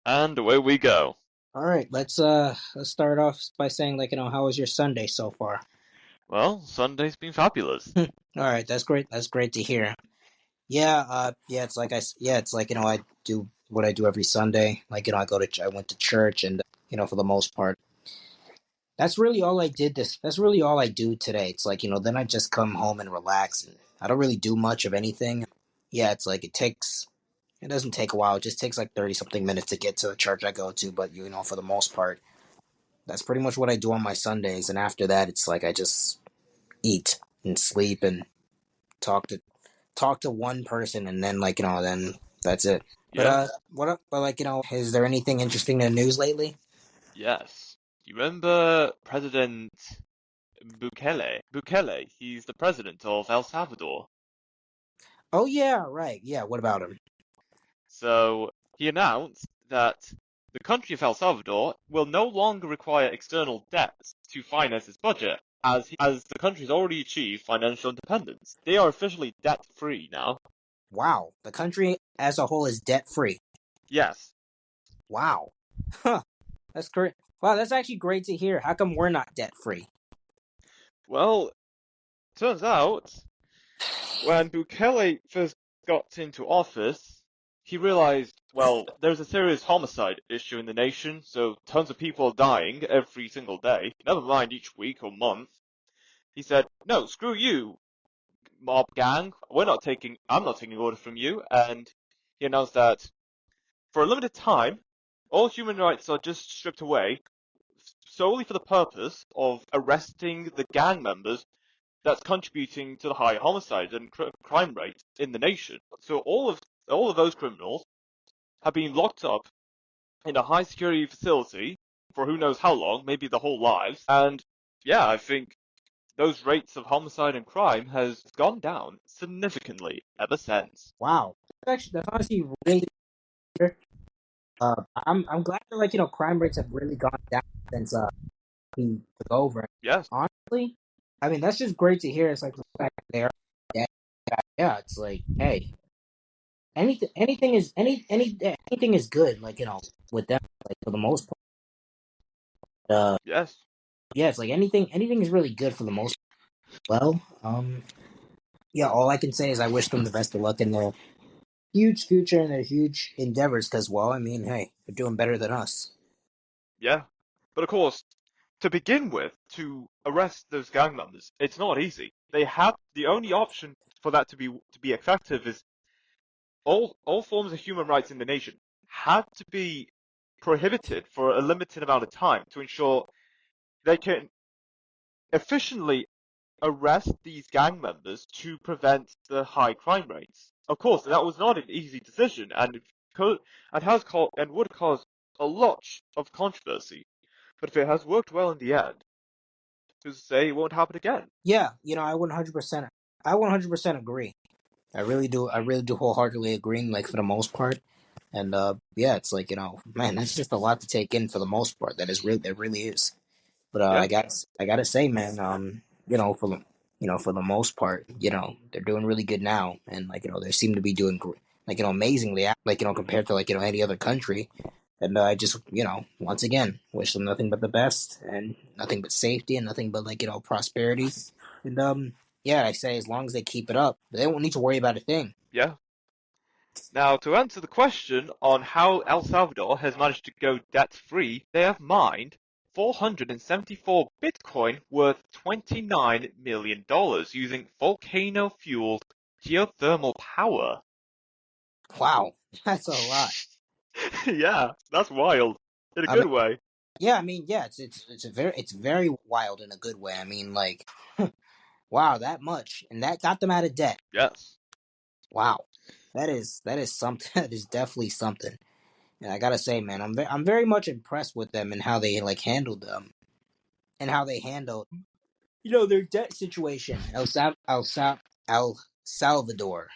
And away we go. All right, let's start off by saying how was your Sunday so far? Well, Sunday's been fabulous. All right, that's great. That's great to hear. Yeah, it's it's I do what I do every Sunday. I went to church and for the most part, that's really all I did that's really all I do today. It's then I just come home and relax and I don't really do much of anything. Yeah, it doesn't take a while. It just takes like 30 something minutes to get to the church I go to, but for the most part, that's pretty much what I do on my Sundays. And after that, it's like I just eat and sleep and talk to talk to one person, and then then that's it. But Yeah? is there anything interesting in the news lately? Yes. You remember President Bukele? Bukele, he's the president of El Salvador. Oh yeah, right. Yeah, what about him? So, he announced that the country of El Salvador will no longer require external debt to finance its budget, as the country's already achieved financial independence. They are officially debt-free now. Wow, the country as a whole is debt free. Yes. Wow, huh? That's great. Wow, that's actually great to hear. How come we're not debt free? Well, turns out when Bukele first got into office, he realized, well, there's a serious homicide issue in the nation, so tons of people are dying every single day, never mind each week or month. He said, no, screw you, mob gang, I'm not taking orders from you, and he announced that for a limited time, all human rights are just stripped away solely for the purpose of arresting the gang members that's contributing to the high homicide and crime rate in the nation. So all of those criminals have been locked up in a high security facility for who knows how long, maybe their whole lives. And yeah, I think those rates of homicide and crime has gone down significantly ever since. Wow, that's honestly really. I'm glad that crime rates have really gone down since he took over. Yes, Honestly, I mean that's just great to hear. It's like the fact that they are dead. Yeah, it's like hey, anything is good. With them, like for the most part. yes, Yeah, it's like anything is really good for the most. Well, yeah. All I can say is I wish them the best of luck in their huge future and their huge endeavors. Because well, I mean, hey, they're doing better than us. yeah. But of course, to begin with, to arrest those gang members, it's not easy. They have the only option for that to be effective is all forms of human rights in the nation have to be prohibited for a limited amount of time to ensure they can efficiently arrest these gang members to prevent the high crime rates. Of course, that was not an easy decision, and and would cause a lot of controversy. But if it has worked well in the end, who's to say it won't happen again? Yeah, I 100% agree. I really do wholeheartedly agree. Like for the most part, and yeah, it's like man, that's just a lot to take in for the most part. That really is. But Yeah, I gotta say, man, for the for the most part, they're doing really good now, and they seem to be doing amazingly, compared to any other country. And I just once again wish them nothing but the best and nothing but safety and nothing but prosperity. And yeah, I say as long as they keep it up, they won't need to worry about a thing. yeah. Now, to answer the question on how El Salvador has managed to go debt-free, they have mined 474 Bitcoin worth $29 million using volcano-fueled geothermal power. Wow, that's a lot. Yeah, that's wild. In a I mean, good way. yeah, I mean, yeah, it's very wild in a good way. I mean, wow, that much, and that got them out of debt. Yes. Wow, that is something. That is definitely something. And I gotta say, man, I'm very much impressed with them and how they handled them and how they handled their debt situation. El Salvador.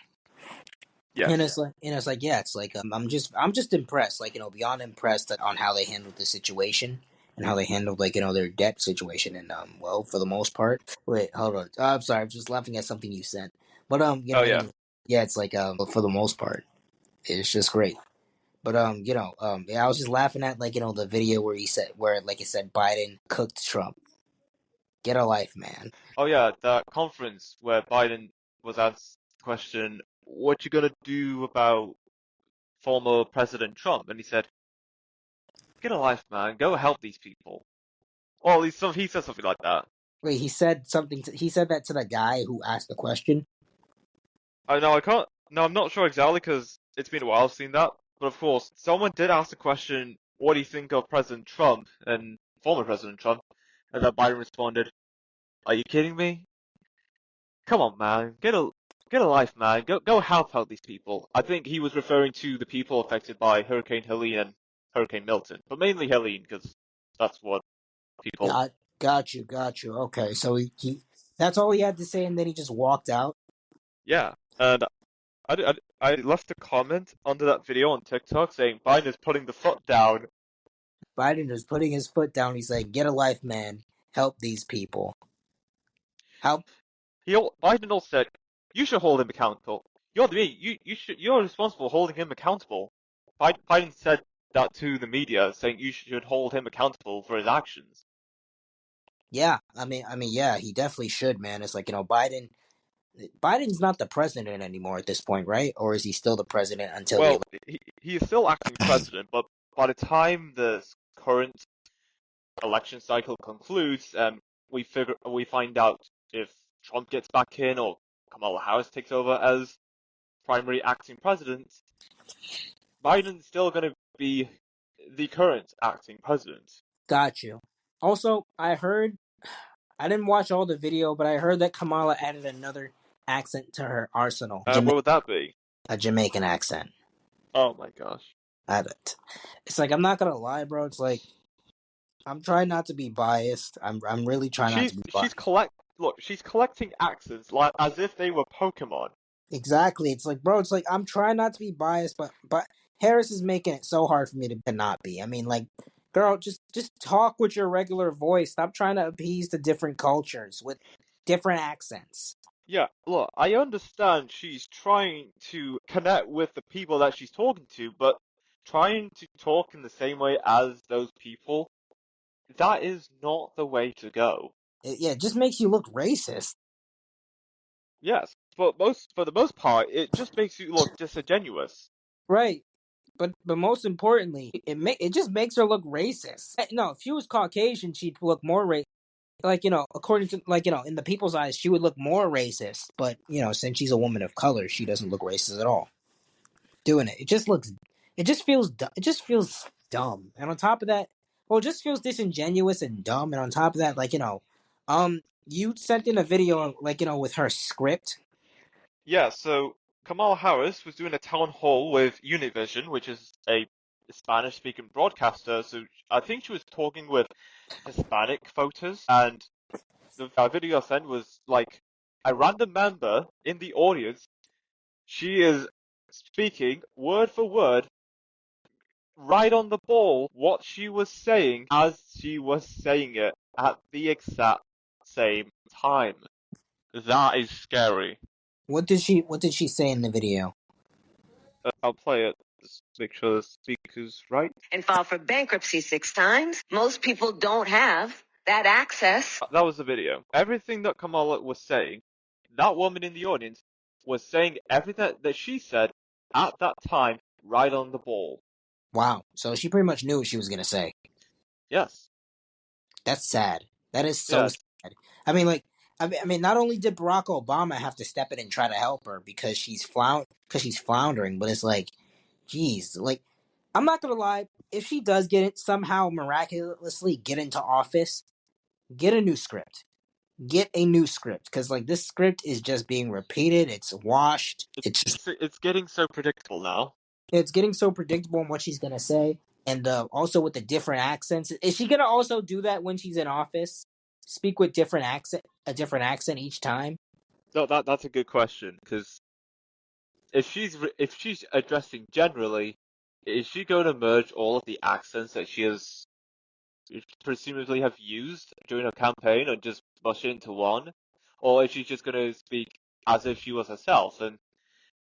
And Yes. it's like yeah, it's like I'm just impressed, beyond impressed on how they handled the situation and how they handled their debt situation. And well, for the most part, wait, hold on, I'm sorry, I'm just laughing at something you said. But Oh, yeah. anyway, yeah, it's for the most part, it's just great. But yeah, I was just laughing at the video where he said where like it said Biden cooked Trump. Get a life, man. Oh yeah, that conference where Biden was asked the question, "What you gonna do about former President Trump?" And he said, "Get a life, man. Go help these people." Or at least he said something like that. Wait, he said something. He said that to the guy who asked the question. I know I can't. No, I'm not sure exactly because it's been a while since seen that. But of course, someone did ask the question, "What do you think of President Trump and former President Trump?" And then Biden responded, "Are you kidding me? Come on, man. Get a life, man. Go help out these people." I think he was referring to the people affected by Hurricane Helene and Hurricane Milton, but mainly Helene because that's what people. Got you. Okay, so he that's all he had to say, and then he just walked out. Yeah, and I left a comment under that video on TikTok saying Biden is putting the foot down. Biden is putting his foot down. He's like, "Get a life, man. Help these people. Help." Biden also said, "You should hold him accountable. You're responsible for holding him accountable." Biden said that to the media, saying you should hold him accountable for his actions. Yeah, yeah, he definitely should, man. It's like Biden. Biden's not the president anymore at this point, right? Or is he still the president until the Well, election? he is still acting president, but by the time the current election cycle concludes, we find out if Trump gets back in or Kamala Harris takes over as primary acting president, Biden's still going to be the current acting president. Got you. Also, I didn't watch all the video, but I heard that Kamala added another accent to her arsenal. What would that be? A Jamaican accent. Oh my gosh. Added. It's like I'm not gonna lie, bro. It's like I'm trying not to be biased. I'm really trying not to be biased. She's collecting accents like as if they were Pokemon. Exactly. It's like, bro. It's like I'm trying not to be biased, but Harris is making it so hard for me to not be. I mean, like, girl, just talk with your regular voice. Stop trying to appease the different cultures with different accents. Yeah, look, I understand she's trying to connect with the people that she's talking to, but trying to talk in the same way as those people, that is not the way to go. It just makes you look racist. Yes, but for the most part, it just makes you look disingenuous. Right. But most importantly, it just makes her look racist. No, if she was Caucasian, she'd look more racist. Like according to in the people's eyes, she would look more racist. But since she's a woman of color, she doesn't look racist at all. Doing it, it just feels, it just feels dumb. And on top of that, well, it just feels disingenuous and dumb. And on top of that, you sent in a video with her script. Yeah, so Kamala Harris was doing a town hall with Univision, which is a Spanish-speaking broadcaster, so I think she was talking with Hispanic voters, and the video I sent was like a random member in the audience. She is speaking word for word, right on the ball, what she was saying as she was saying it at the exact same time. That is scary. What did she say in the video? I'll play it. Just make sure the speaker's right. And file for bankruptcy 6 times. Most people don't have that access. That was the video. Everything that Kamala was saying, that woman in the audience was saying everything that she said at that time, right on the ball. Wow. So she pretty much knew what she was gonna say. Yes. That's sad. That is so Yes. sad. I mean, not only did Barack Obama have to step in and try to help her because she's floundering, but it's like, geez, like, I'm not gonna lie. If she does get it somehow miraculously get into office, get a new script. Get a new script because this script is just being repeated. It's washed. It's getting so predictable now. It's getting so predictable in what she's gonna say, and also with the different accents. Is she gonna also do that when she's in office? Speak with a different accent each time. No, that's a good question because if she's addressing generally, is she going to merge all of the accents that she has presumably have used during her campaign and just mush it into one, or is she just going to speak as if she was herself? And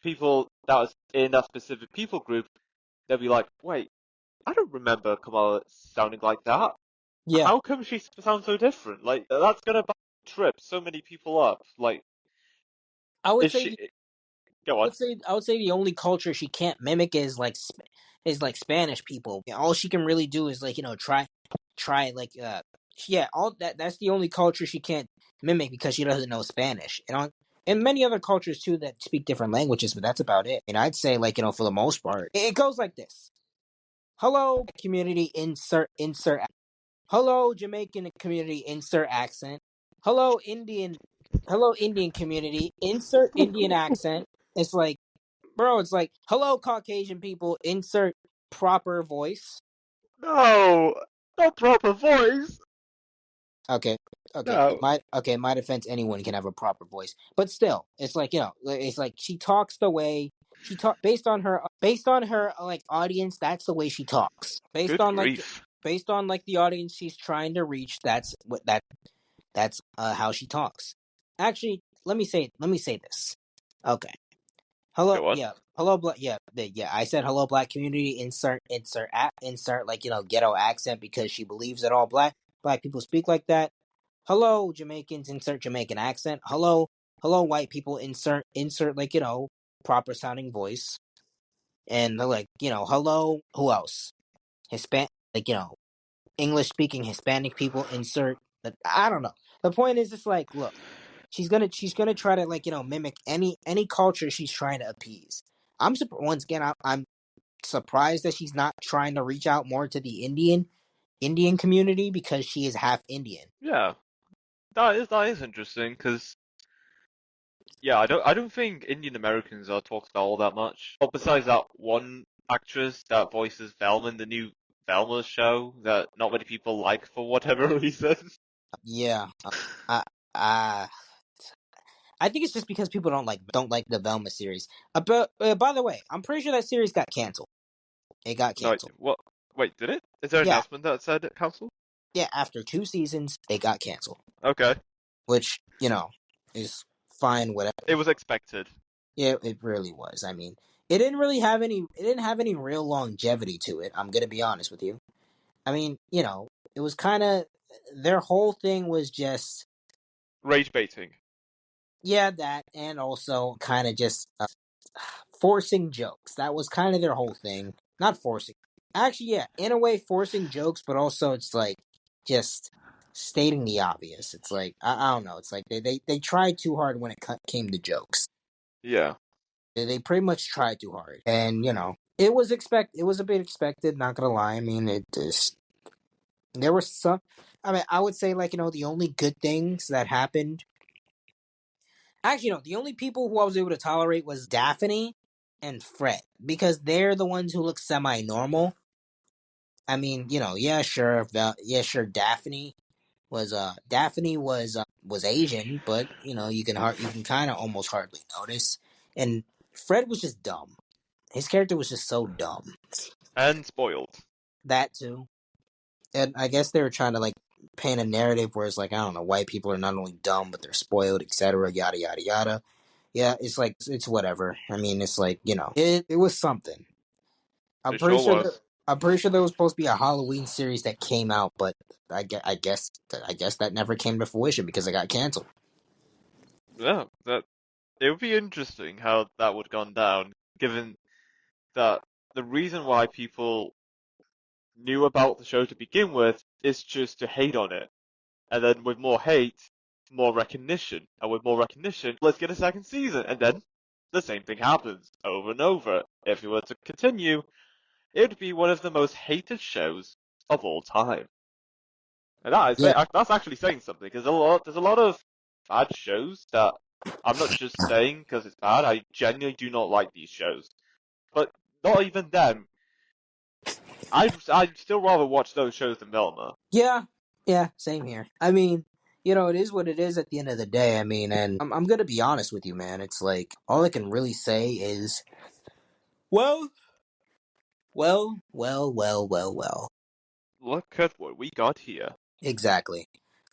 people that was in that specific people group, they'll be like, wait, I don't remember Kamala sounding like that. Yeah, How come she sounds so different? Like, that's gonna trip so many people up. Like, I would is say she? Go on. I would say the only culture she can't mimic is like Spanish people. All she can really do is like try like yeah, all that's the only culture she can't mimic because she doesn't know Spanish. And many other cultures too that speak different languages, but that's about it. And I'd say like for the most part, it goes like this: hello community, insert. Hello Jamaican community, insert accent. Hello Indian community, insert Indian accent. It's like, bro, it's like, hello Caucasian people, insert proper voice. No, not proper voice. Okay, No. in my defense, anyone can have a proper voice, but still, it's like it's like she talks the way she talk based on her like audience. That's the way she talks. Good grief. Based on like the audience she's trying to reach. That's how she talks. Actually, let me say this. Okay. Hello, Go on. yeah. Hello, yeah. I said hello, black community. Insert like ghetto accent because she believes that all black people speak like that. Hello, Jamaicans. Insert Jamaican accent. Hello, white people. Insert like proper sounding voice. And they're like hello. Who else? Hispanic, like English speaking Hispanic people. Insert. I don't know. The point is, it's like, look, she's gonna try to like mimic any culture she's trying to appease. Once again, I'm surprised that she's not trying to reach out more to the Indian community because she is half Indian. Yeah, that is interesting because yeah, I don't think Indian Americans are talked about all that much. Well, besides that one actress that voices Velma in the new Velma show that not many people like for whatever reason. Yeah, I I I think it's just because people don't like the Velma series. But by the way, I'm pretty sure that series got canceled. It got No, canceled. what? Wait, did it? Is there an Yeah, announcement that said it cancelled? yeah. After 2 seasons, it got canceled, Okay, which is fine. Whatever. it was expected. Yeah, it really was. I mean, it didn't really have any. It didn't have any real longevity to it. I'm gonna be honest with you. I mean, it was kind of their whole thing was just Rage baiting. yeah that, and also kind of just forcing jokes. That was kind of their whole thing. Not forcing, actually, yeah, in a way forcing jokes, but also it's like just stating the obvious. It's like I don't know. It's like they tried too hard when it came to jokes. Yeah. They pretty much tried too hard, and it was it was a bit expected. Not gonna lie. I mean, it just there were some. I mean, I would say like the only good things that happened. Actually, no, the only people who I was able to tolerate was Daphne and Fred because they're the ones who look semi-normal. I mean, yeah, sure, yeah, sure. Daphne was Asian, but you can kind of almost hardly notice. And Fred was just dumb. His character was just so dumb. And spoiled. That too. And I guess they were trying to like paint a narrative where it's like I don't know, white people are not only dumb but they're spoiled, etc. Yada yada yada. Yeah, it's like it's whatever. I mean, it's like it was something. I'm It pretty sure sure was. I'm pretty sure there was supposed to be a Halloween series that came out, but I guess that never came to fruition because it got canceled. Yeah, that it would be interesting how that would have gone down, given that the reason why people knew about the show to begin with is just to hate on it. And then with more hate, more recognition. And with more recognition, let's get a second season. And then the same thing happens over and over. If it were to continue, it would be one of the most hated shows of all time. And Yeah, that's actually saying something, because there's a lot of bad shows that I'm not just saying because it's bad, I genuinely do not like these shows. But not even them. I'd still rather watch those shows than Velma. yeah, yeah. Same here. I mean, it is what it is at the end of the day. I mean, and I'm gonna be honest with you, man. It's like all I can really say is, well, well. Look at what we got here. Exactly.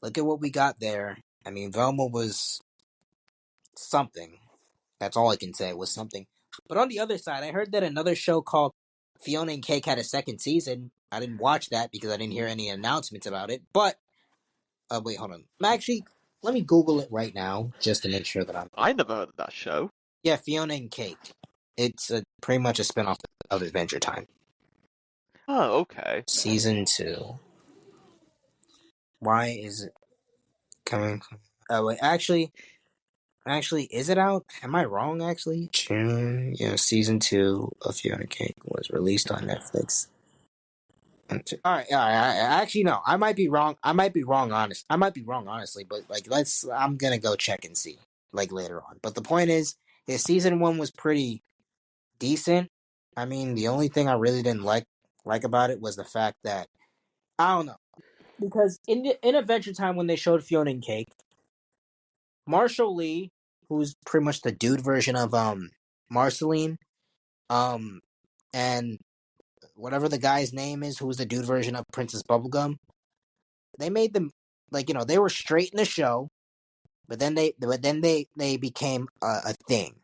Look at what we got there. I mean, Velma was something. That's all I can say was something. But on the other side, I heard that another show called Fiona and Cake had a second season. I didn't watch that because I didn't hear any announcements about it. But wait, hold on. Actually, let me Google it right now just to make sure that I'm. I never heard of that show. Yeah, Fiona and Cake. It's pretty much a spinoff of Adventure Time. Oh, okay. Season 2. Why is it coming? Oh wait, actually, is it out? Am I wrong? Actually, June. Yeah, season 2 of Fiona and Cake was released on Netflix. All right. Actually, no. I might be wrong. I might be wrong. Honestly. But like, I'm gonna go check and see like later on. But the point is, season 1 was pretty decent. I mean, the only thing I really didn't like about it was the fact that I don't know, because in Adventure Time when they showed Fiona and Cake, Marshall Lee, who's pretty much the dude version of Marceline, and whatever the guy's name is, who's the dude version of Princess Bubblegum, they made them like they were straight in the show, but then they became a thing,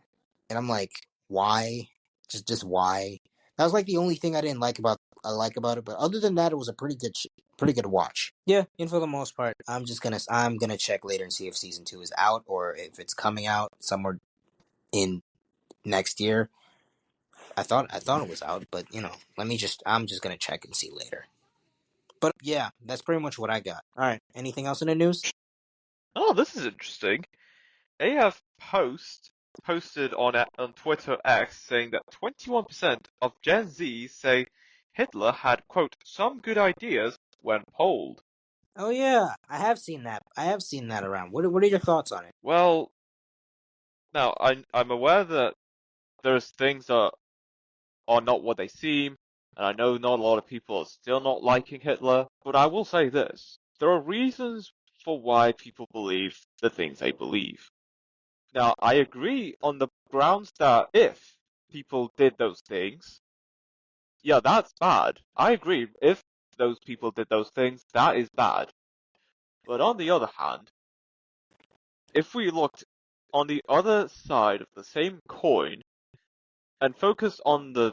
and I'm like, why? Just why? That was like the only thing I didn't like about it. But other than that, it was a pretty good watch. Yeah, and for the most part, I'm gonna check later and see if season 2 is out or if it's coming out somewhere in next year. I thought it was out, but I'm just gonna check and see later. But yeah, that's pretty much what I got. All right, anything else in the news? Oh, this is interesting. AF posted on Twitter X saying that 21% of Gen Z say Hitler had, quote, some good ideas when polled. Oh yeah, I have seen that. Around. What are your thoughts on it? Well, now I'm aware that there's things that are not what they seem, and I know not a lot of people are still not liking Hitler, but I will say this. There are reasons for why people believe the things they believe. Now, I agree on the grounds that if people did those things, yeah, that's bad. I agree. If those people did those things, that is bad. But on the other hand, if we looked on the other side of the same coin and focused on the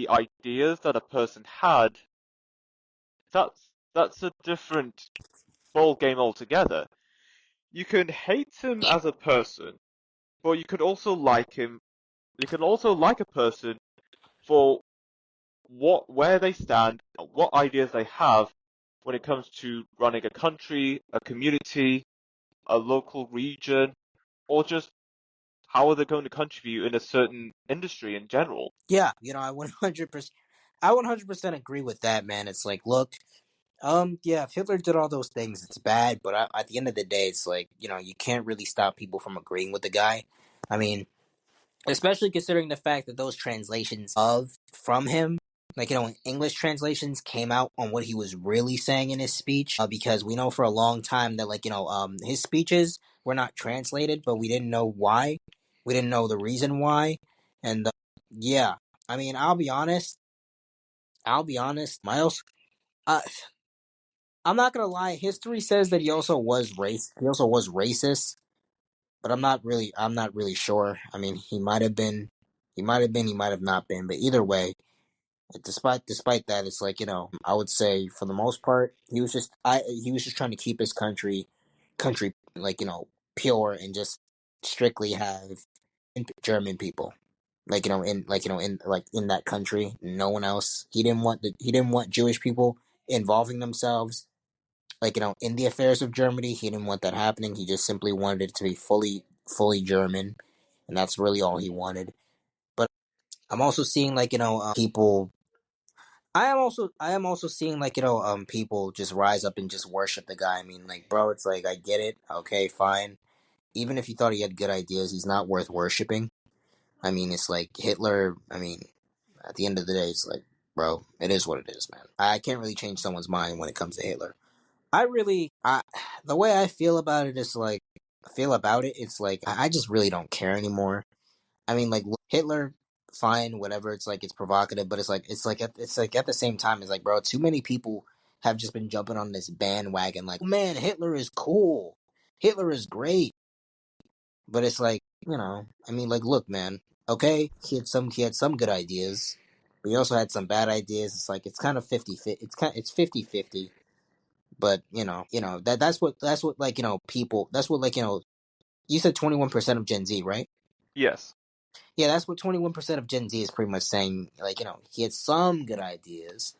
ideas that a person had, that's a different ball game altogether. You can hate him as a person, but you could also like him. You can also like a person for where they stand, what ideas they have when it comes to running a country, a community, a local region, or just how are they going to contribute in a certain industry in general. Yeah, I 100% agree with that, man. It's like, look, yeah, if Hitler did all those things, it's bad. But at the end of the day, it's like you can't really stop people from agreeing with the guy. I mean, especially considering the fact that those translations of from him, like English translations came out on what he was really saying in his speech. Because we know for a long time that his speeches were not translated, but we didn't know why. We didn't know the reason why, and yeah, I mean, I'll be honest. Miles, uh, I'm not gonna lie. History says that he also was racist, but I'm not really sure. I mean, he might have been, he might have not been, but either way, despite that, it's like I would say for the most part, he was just trying to keep his country like pure and just strictly have German people. Like in that country, no one else. He didn't want Jewish people involving themselves in the affairs of Germany. He didn't want that happening. He just simply wanted it to be fully German, and that's really all he wanted. But I'm also seeing people. I am also seeing people just rise up and just worship the guy. I mean, like, bro, it's like I get it. Okay, fine. Even if you thought he had good ideas, he's not worth worshiping. I mean, it's like Hitler. I mean, at the end of the day, it's like, bro, it is what it is, man. I can't really change someone's mind when it comes to Hitler. The way I feel about it is like, it's like, I just really don't care anymore. I mean, like, Hitler, fine, whatever. It's like, it's provocative, but it's like at the same time, it's like, bro, too many people have just been jumping on this bandwagon, like, oh, man, Hitler is cool. Hitler is great. But it's like, I mean, like, look, man, okay, he had some good ideas. but he also had some bad ideas. It's like it's kind of 50. It's 50-50. But that's what like people that's what like you said 21% of Gen Z, right? Yes. Yeah, that's what 21% of Gen Z is pretty much saying. Like he had some good ideas,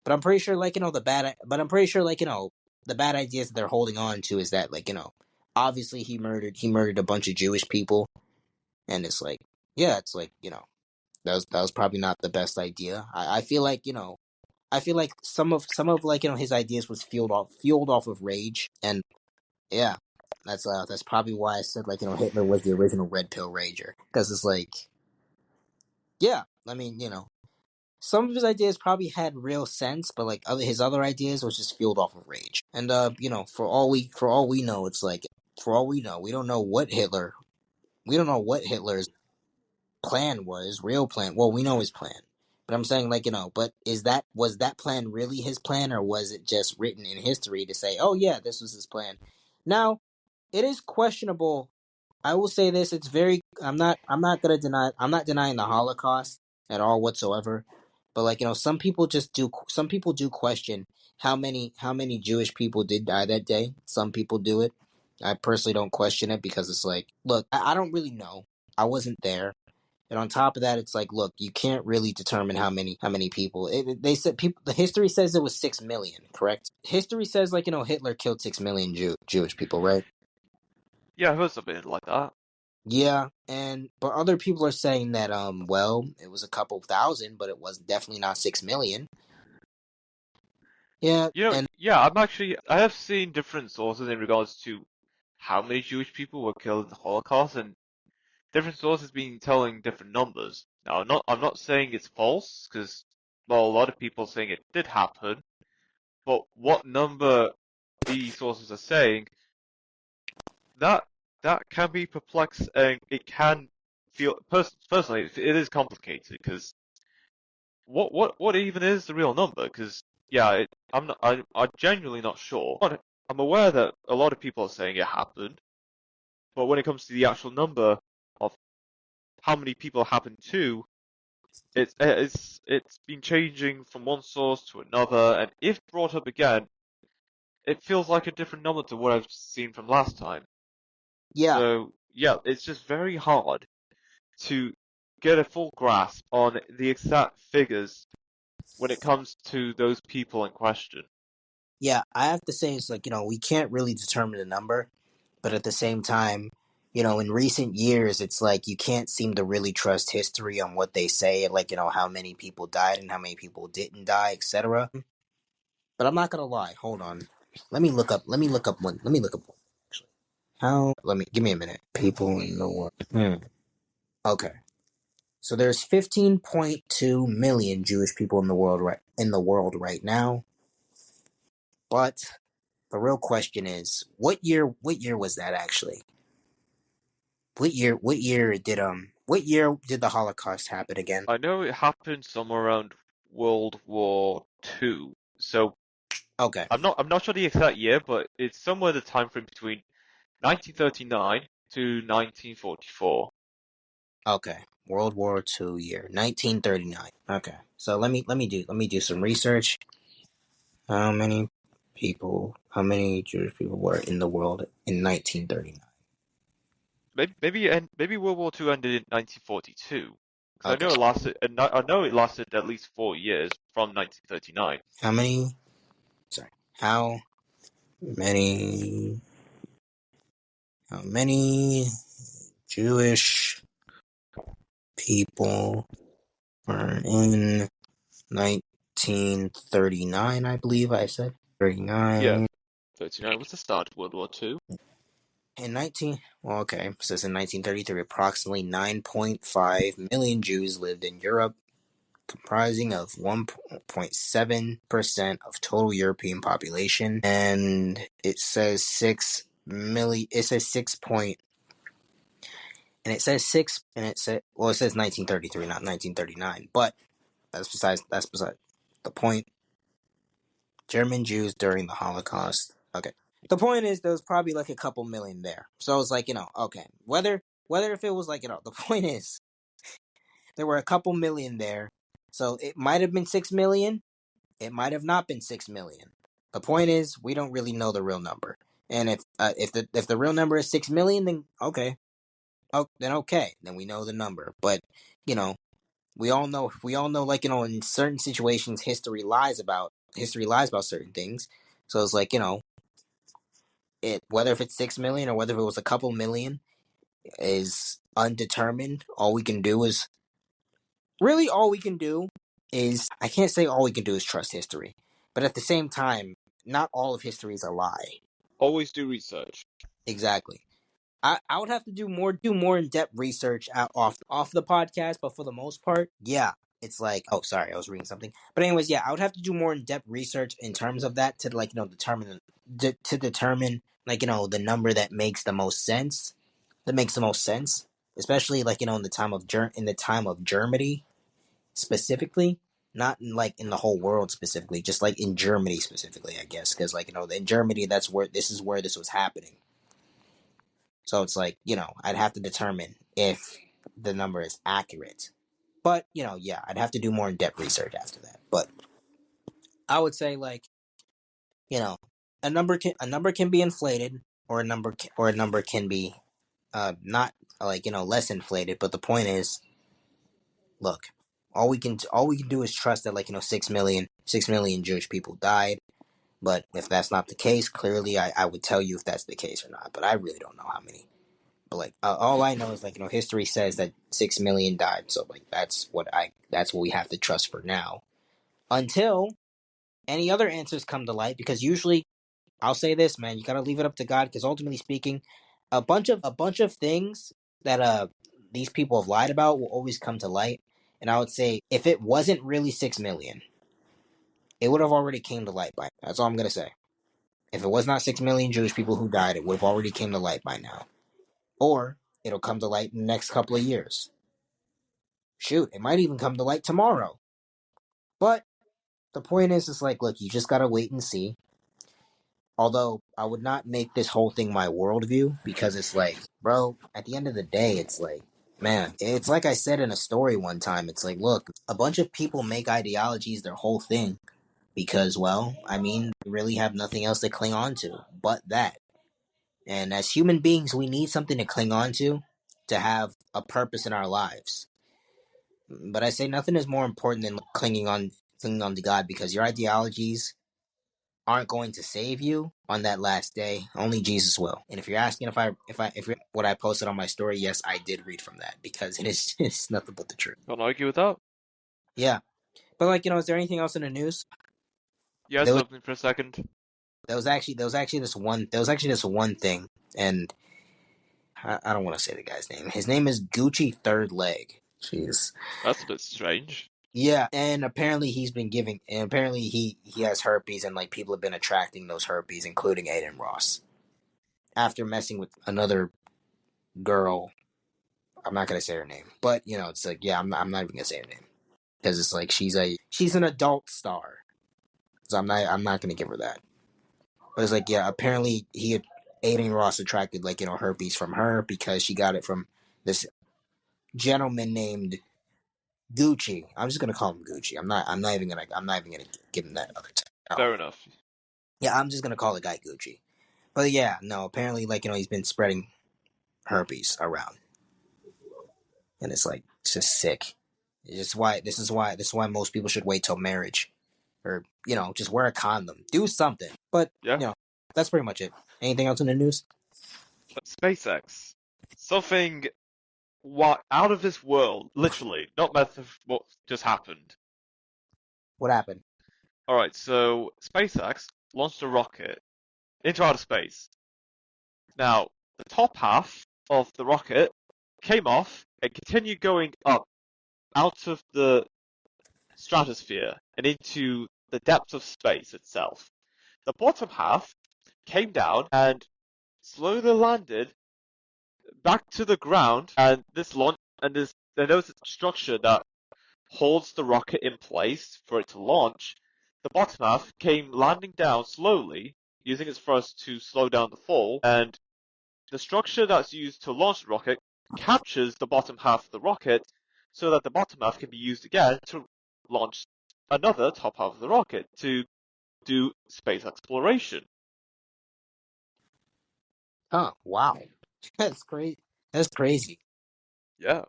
but I'm pretty sure like I'm pretty sure like the bad ideas that they're holding on to is that like obviously he murdered a bunch of Jewish people, and it's like yeah, it's like that was probably not the best idea. I feel like some of like his ideas was fueled off of rage, and yeah, that's probably why I said like Hitler was the original red pill rager, because it's like yeah, I mean some of his ideas probably had real sense, but like his other ideas was just fueled off of rage. And for all we know, it's like for all we know, we don't know what Hitler's plan was, real plan. Well, we know his plan. But I'm saying like, but was that plan really his plan, or was it just written in history to say, "Oh yeah, this was his plan." Now, it is questionable. I will say this, it's very I'm not denying the Holocaust at all whatsoever. But like, some people do question how many Jewish people did die that day. Some people do it. I personally don't question it, because it's like, look, I don't really know. I wasn't there. And on top of that, it's like, look, you can't really determine how many people. They said people. The history says it was 6 million, correct? History says like Hitler killed 6 million Jewish people, right? Yeah, I heard something like that. Yeah, but other people are saying that well, it was a couple thousand, but it was definitely not 6 million. Yeah, and Yeah, I have seen different sources in regards to how many Jewish people were killed in the Holocaust, and different sources been telling different numbers. Now, I'm not saying it's false, because, well, a lot of people saying it did happen, but what number these sources are saying, that that can be perplexed, and it can feel, personally, it is complicated, because what even is the real number? Because yeah, I'm genuinely not sure. I'm aware that a lot of people are saying it happened, but when it comes to the actual number of how many people happened to, it's been changing from one source to another, and if brought up again, it feels like a different number to what I've seen from last time. yeah, So yeah, it's just very hard to get a full grasp on the exact figures when it comes to those people in question. yeah. I have to say, it's like we can't really determine the number, but at the same time, in recent years, it's like you can't seem to really trust history on what they say, like how many people died and how many people didn't die, etc. But I'm not gonna lie. Hold on. Let me look up. Let me look up one. Let me look up one. Actually, how? Let me give me a minute. People in the world. Okay. So there's 15.2 million Jewish people in the world right now. But the real question is, what year was that actually? What year did the Holocaust happen again? I know it happened somewhere around World War II, so Okay. I'm not sure the exact year, but it's somewhere the time frame between 1939 to 1944. Okay. World War II year, 1939. Okay. So let me do some research. How many Jewish people were in the world in 1939? Maybe World War II ended in 1942, because Okay. I know it lasted at least 4 years from 1939. How many? Sorry. Many? How many Jewish people were in 1939? I believe I said Yeah, 39. 39 was the start of World War II. Well, okay, it says in 1933, approximately 9.5 million Jews lived in Europe, comprising of 1.7% of total European population. And it says 6 million, it says 6 point, and it says 6, and it says 1933, not 1939, but that's beside the point. German Jews during the Holocaust. Okay. The point is, there was probably like a couple million there. So it's like, okay, whether if it was like, the point is, there were a couple million there. So it might have been 6 million. It might have not been 6 million. The point is, we don't really know the real number. And if the real number is 6 million, then okay. Oh, then okay. Then we know the number. But, you know, we all know, like, in certain situations, history lies about certain things. So it's like, whether if it's 6 million or whether if it was a couple million is undetermined. All we can do is I can't say all we can do is trust history, but at the same time, not all of history is a lie. Always do research. Exactly. I would have to do more in depth research off the podcast, but for the most part, yeah, it's like, oh, sorry, I was reading something. But anyways, yeah, I would have to do more in depth research in terms of that to, like, determine like, the number that makes the most sense. Especially, like, in the time of Germany specifically, not in, like, in the whole world specifically, just like in Germany specifically, I guess, because, like, in Germany, that's where this was happening. So it's like, I'd have to determine if the number is accurate. But, yeah, I'd have to do more in-depth research after that. But I would say, like, a number can be inflated, or a number can be not, like, less inflated. But the point is, look, all we can do is trust that, like, 6 million Jewish people died. But if that's not the case, clearly I would tell you if that's the case or not. But I really don't know how many. But, like, all I know is, like, history says that 6 million died. So, like, that's what we have to trust for now, until any other answers come to light. Because usually, I'll say this, man, you gotta leave it up to God. Because ultimately speaking, a bunch of things that these people have lied about will always come to light. And I would say, if it wasn't really 6 million, it would have already came to light by now. That's all I'm gonna say. If it was not 6 million Jewish people who died, it would have already came to light by now. Or it'll come to light in the next couple of years. Shoot, it might even come to light tomorrow. But the point is, it's like, look, you just gotta wait and see. Although, I would not make this whole thing my worldview, because it's like, bro, at the end of the day, it's like, man, it's like I said in a story one time, it's like, look, a bunch of people make ideologies their whole thing because, well, I mean, they really have nothing else to cling on to but that. And as human beings, we need something to cling on to have a purpose in our lives. But I say nothing is more important than clinging on to God, because your ideologies aren't going to save you on that last day. Only Jesus will. And if you're asking if what I posted on my story, yes, I did read from that, because it's nothing but the truth. Can't argue with that. Yeah. But, like, is there anything else in the news? Yes, There was opening for a second. actually this one thing, and I don't want to say the guy's name. His name is Gucci Third Leg. Jeez. That's a bit strange. Yeah, and apparently he has herpes, and, like, people have been attracting those herpes, including Aiden Ross. After messing with another girl, I'm not gonna say her name, but, it's like, yeah, I'm not even gonna say her name, because it's like she's an adult star, so I'm not gonna give her that. But it's like, yeah, apparently Aiden Ross attracted, like, herpes from her, because she got it from this gentleman named Gucci. I'm just gonna call him Gucci. I'm not even gonna give him that other title. Fair enough. Yeah, I'm just gonna call the guy Gucci. But yeah, no, apparently, like, he's been spreading herpes around, and it's like, it's just sick. This is why most people should wait till marriage, or, just wear a condom, do something. But Yeah. That's pretty much it. Anything else in the news? SpaceX. Something out of this world, literally, not method what just happened. What happened? Alright, so SpaceX launched a rocket into outer space. Now, the top half of the rocket came off and continued going up out of the stratosphere and into the depths of space itself. The bottom half came down and slowly landed back to the ground, and there's a structure that holds the rocket in place for it to launch. The bottom half came landing down slowly, using its thrust to slow down the fall, and the structure that's used to launch the rocket captures the bottom half of the rocket, so that the bottom half can be used again to launched another top half of the rocket to do space exploration. Huh? Wow, that's great. That's crazy. Yeah.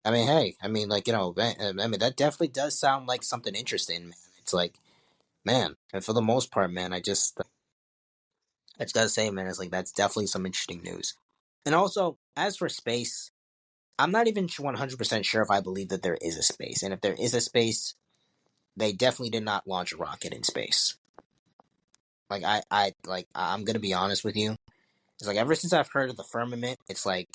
I mean, hey, I mean, like I mean, that definitely does sound like something interesting, man. It's like, man, and for the most part, man, I just gotta say, man, it's like that's definitely some interesting news. And also, as for space, I'm not even 100% sure if I believe that there is a space, and if there is a space, they definitely did not launch a rocket in space. Like I'm gonna be honest with you. It's like ever since I've heard of the firmament, it's like,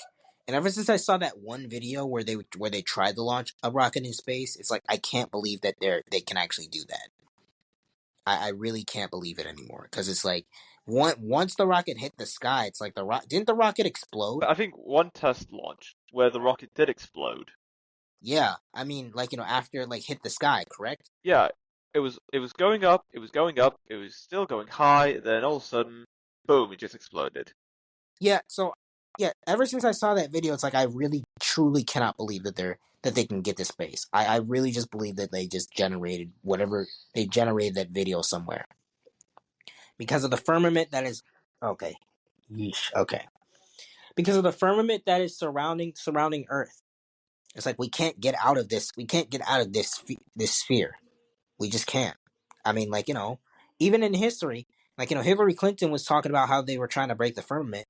and ever since I saw that one video where they tried to launch a rocket in space, it's like I can't believe that they can actually do that. I really can't believe it anymore because it's like once the rocket hit the sky, it's like didn't the rocket explode? But I think one test launch where the rocket did explode. Yeah, I mean, like after it like hit the sky, correct? Yeah, it was going up, it was going up, it was still going high, then all of a sudden, boom, it just exploded. Yeah, so yeah, ever since I saw that video, it's like I really truly cannot believe that they can get to space. I really just believe that they just generated whatever they generated that video somewhere because of the firmament that is okay. Yeesh, okay, because of the firmament that is surrounding Earth. It's like we can't get out of this. We can't get out of this sphere. We just can't. I mean, like even in history, like Hillary Clinton was talking about how they were trying to break the firmament,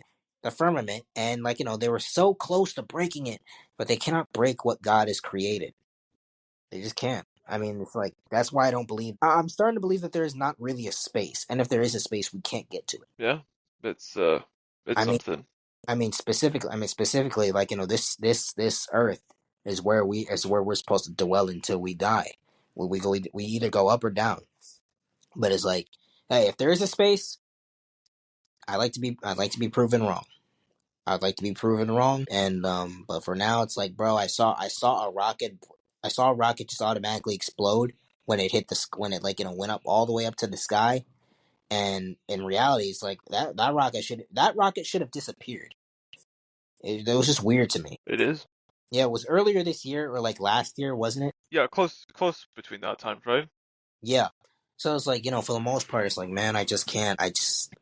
and like they were so close to breaking it, but they cannot break what God has created. They just can't. I mean, it's like that's why I don't believe. I'm starting to believe that there is not really a space, and if there is a space, we can't get to it. Yeah, it's I mean, something. specifically, like this Earth is where we're supposed to dwell until we die. We either go up or down. But it's like, hey, if there is a space, I'd like to be proven wrong. I'd like to be proven wrong. And but for now, it's like, bro, I saw a rocket just automatically explode when it hit when it like went up all the way up to the sky. And in reality, it's like that rocket should have disappeared. It was just weird to me. It is. Yeah, it was earlier this year or like last year, wasn't it? Yeah, close between that time frame. Yeah. So it's like, for the most part, it's like, man, I just can't.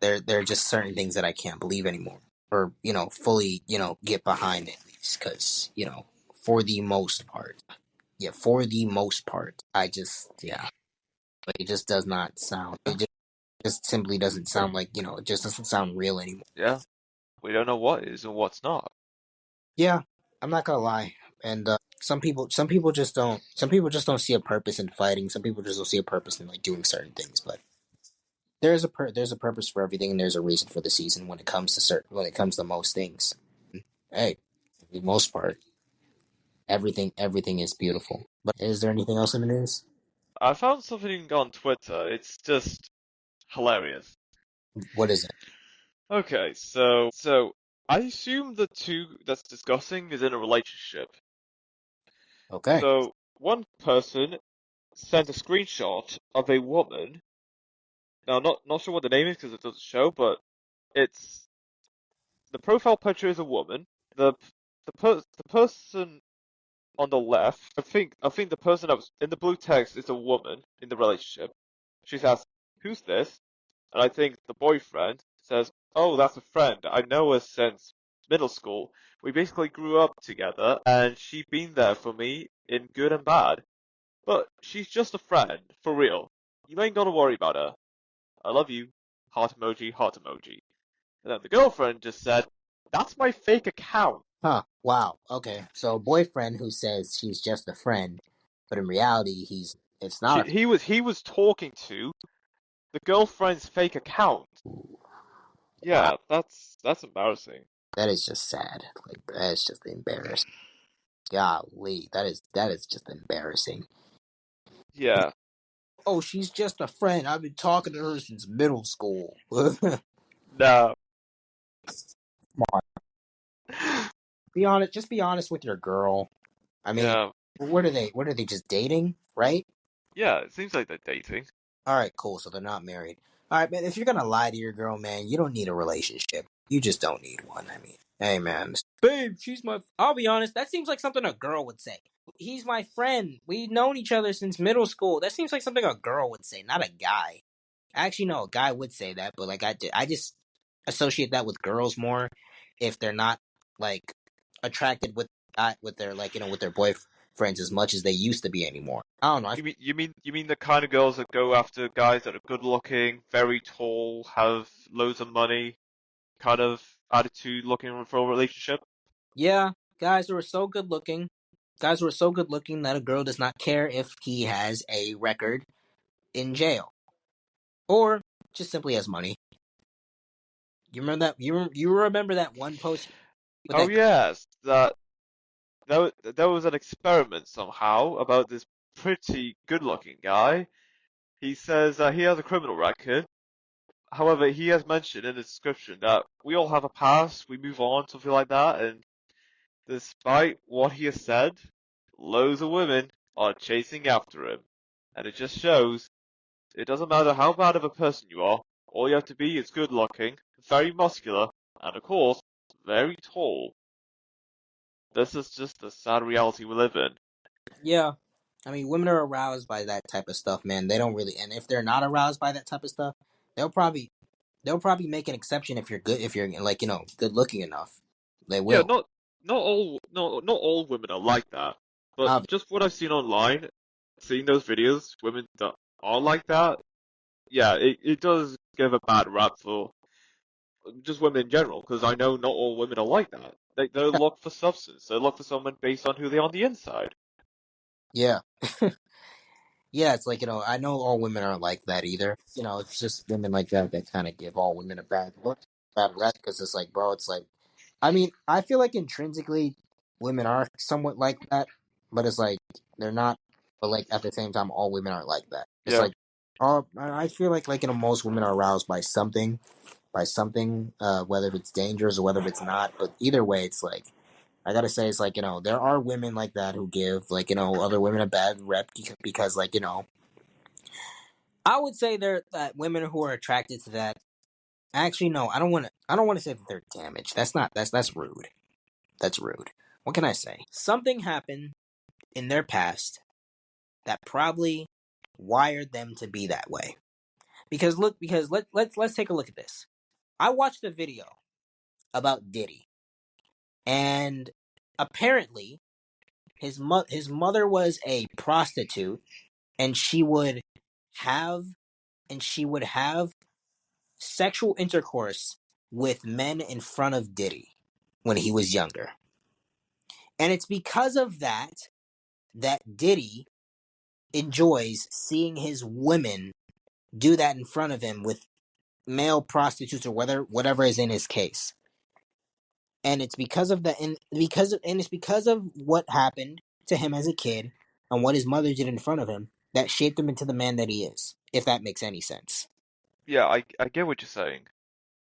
There are just certain things that I can't believe anymore, or fully, get behind at least, because for the most part, yeah, for the most part, I just, yeah, like it just does not sound. Just simply doesn't sound like it just doesn't sound real anymore. Yeah, we don't know what is and what's not. Yeah, I'm not gonna lie, and some people just don't see a purpose in fighting. Some people just don't see a purpose in like doing certain things, but there's a purpose for everything, and there's a reason for the season when it comes to most things. Hey, for the most part, everything is beautiful. But is there anything else in the news? I found something on Twitter. It's just hilarious. What is it? Okay, so I assume the two that's discussing is in a relationship. Okay. So one person sent a screenshot of a woman. Now, not sure what the name is because it doesn't show, but it's the profile picture is a woman. The person on the left, I think the person that was in the blue text is a woman in the relationship. She's asked, "Who's this?" And I think the boyfriend says, "Oh, that's a friend. I know her since middle school. We basically grew up together, and she's been there for me in good and bad. But she's just a friend, for real. You ain't gotta worry about her. I love you. Heart emoji, heart emoji." And then the girlfriend just said, "That's my fake account." Huh. Wow. Okay. So boyfriend who says she's just a friend, but in reality it's not a. He was talking to the girlfriend's fake account. Wow. Yeah, that's embarrassing. That is just sad. Like that is just embarrassing. Golly, that is just embarrassing. Yeah. Oh, she's just a friend. I've been talking to her since middle school. Come No. on, be honest. Just be honest with your girl. I mean, Yeah. what are they? What are they? Just dating, right? Yeah, it seems like they're dating. All right, cool. So they're not married. All right, man. If you're gonna lie to your girl, man, you don't need a relationship. You just don't need one. I mean, hey, man, babe, she's my. I'll be honest. That seems like something a girl would say. he's my friend. We've known each other since middle school. That seems like something a girl would say, not a guy. Actually, no, a guy would say that, but like I just associate that with girls more if they're not like attracted with their with their boyfriends as much as they used to be anymore. I don't know. You mean the kind of girls that go after guys that are good looking, very tall, have loads of money, kind of attitude looking for a relationship? Yeah, guys who are so good looking, that a girl does not care if he has a record in jail or just simply has money. You remember that? You remember that one post with Oh that? yes, there was an experiment somehow about this pretty good-looking guy. He says he has a criminal record. However, he has mentioned in the description that we all have a past, we move on, something like that, and despite what he has said, loads of women are chasing after him. And it just shows it doesn't matter how bad of a person you are, all you have to be is good looking, very muscular, and of course, very tall. This is just the sad reality we live in. Yeah, I mean, women are aroused by that type of stuff, man. They don't really, and if they're not aroused by that type of stuff, they'll probably make an exception if you're good, if you're good looking enough. They Yeah, will. not all women are like that, but just what I've seen online, seeing those videos, women that are like that, yeah, it does give a bad rap for just women in general, because I know not all women are like that. They look for substance. They look for someone based on who they are on the inside. Yeah. Yeah, it's like, I know all women aren't like that either. It's just women like that kind of give all women a bad look, bad rep, because it's like, bro, it's like, I mean, I feel like intrinsically women are somewhat like that, but it's like, they're not, but like at the same time, all women aren't like that. It's Yeah, like, I feel like, most women are aroused by something, whether it's dangerous or whether it's not, but either way, it's like, I gotta say, it's like, there are women like that who give, like, other women a bad rep because, like, I would say there that women who are attracted to that. Actually, no, I don't want to. I don't want to say that they're damaged. That's rude. That's rude. What can I say? Something happened in their past that probably wired them to be that way. Because let's take a look at this. I watched a video about Diddy, and apparently his mother was a prostitute, and have she would have sexual intercourse with men in front of Diddy when he was younger. And it's because of that Diddy enjoys seeing his women do that in front of him with male prostitutes or whatever is in his case. And it's because of it's because of what happened to him as a kid and what his mother did in front of him that shaped him into the man that he is, if that makes any sense. yeah, I get what you're saying.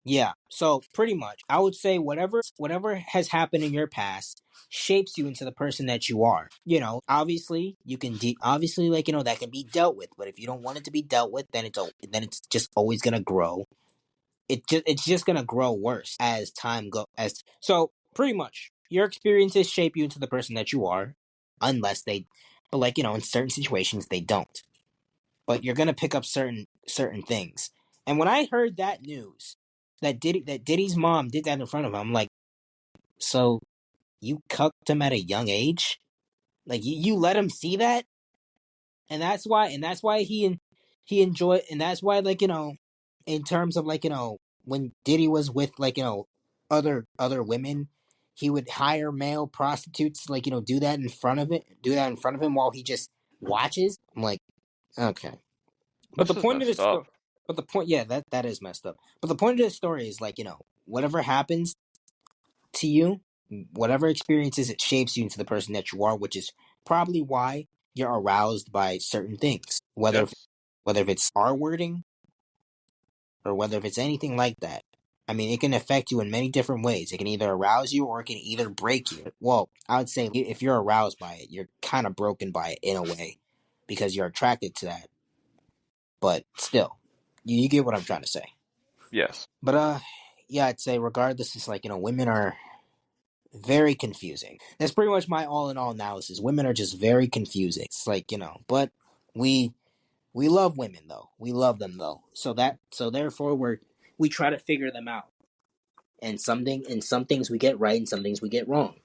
Yeah. So pretty much, I would say whatever has happened in your past shapes you into the person that you are. Obviously you can obviously, like, that can be dealt with, but if you don't want it to be dealt with, then it's just always gonna grow. It's just gonna grow worse as time go as so pretty much your experiences shape you into the person that you are, unless they, but like, in certain situations they don't. But you're gonna pick up certain things. And when I heard that news, that Diddy's mom did that in front of him, I'm like, so you cucked him at a young age? Like, you let him see that? And that's why he enjoyed, and that's why, like, in terms of, like, when Diddy was with, like, other women, he would hire male prostitutes to, like, do that in front of him while he just watches. I'm like, okay. But That's the just point of messed this up. story, but the point, yeah, that is messed up. But the point of this story is, like, whatever happens to you, whatever experiences, it shapes you into the person that you are, which is probably why you're aroused by certain things, Yes. whether if it's R wording or whether if it's anything like that. I mean, it can affect you in many different ways. It can either arouse you or it can either break you. Well, I would say if you're aroused by it, you're kind of broken by it in a way because you're attracted to that. But still, you get what I'm trying to say. Yes. But yeah, I'd say regardless, it's like, women are very confusing. That's pretty much my all-in-all analysis. Women are just very confusing. It's like, but we love women though. We love them though. So therefore we try to figure them out. And some things we get right and some things we get wrong.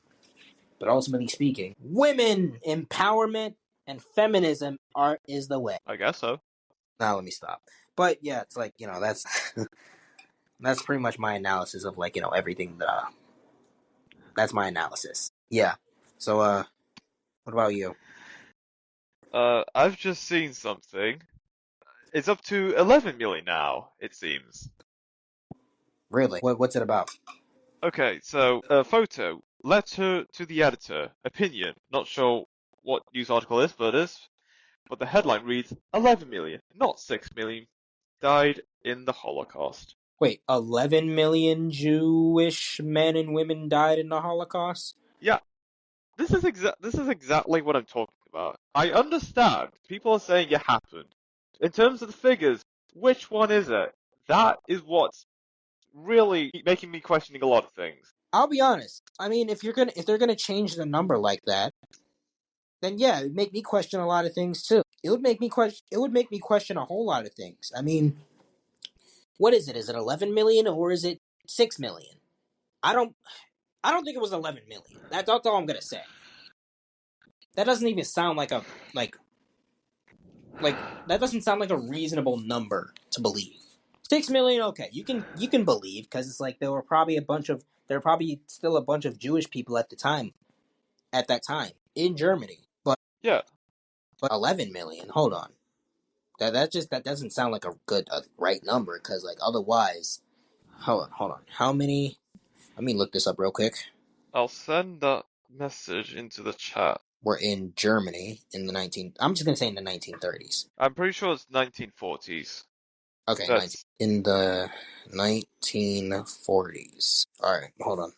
But ultimately speaking, women empowerment and feminism is the way. I guess so. Now let me stop. But yeah, it's like, that's that's pretty much my analysis of like, everything that that's my analysis. Yeah. So what about you? I've just seen something. It's up to 11 million now, it seems. Really? What's it about? Okay, so a photo, letter to the editor, opinion. Not sure what news article it is, but the headline reads 11 million, not 6 million, died in the Holocaust. Wait, 11 million Jewish men and women died in the Holocaust? Yeah, this is exactly what I'm talking about. I understand people are saying it happened. In terms of the figures, which one is it? That is what's really making me questioning a lot of things. I'll be honest. I mean, if they're gonna change the number like that, then yeah, it would make me question a lot of things too. It would make me question a whole lot of things. I mean, what is it? Is it 11 million or is it 6 million? I don't think it was 11 million. That's all I'm gonna say. That doesn't even sound like a that doesn't sound like a reasonable number to believe. 6 million, okay, you can believe because it's like there were probably still a bunch of Jewish people at that time in Germany, but Yeah, 11 million. Hold on, that doesn't sound like a good right number because like otherwise, hold on, how many? Let me look this up real quick. I'll send that message into the chat. Were in Germany in the I'm just gonna say in the 1930s. I'm pretty sure it's 1940s. Okay, That's in the 1940s. All right, hold on.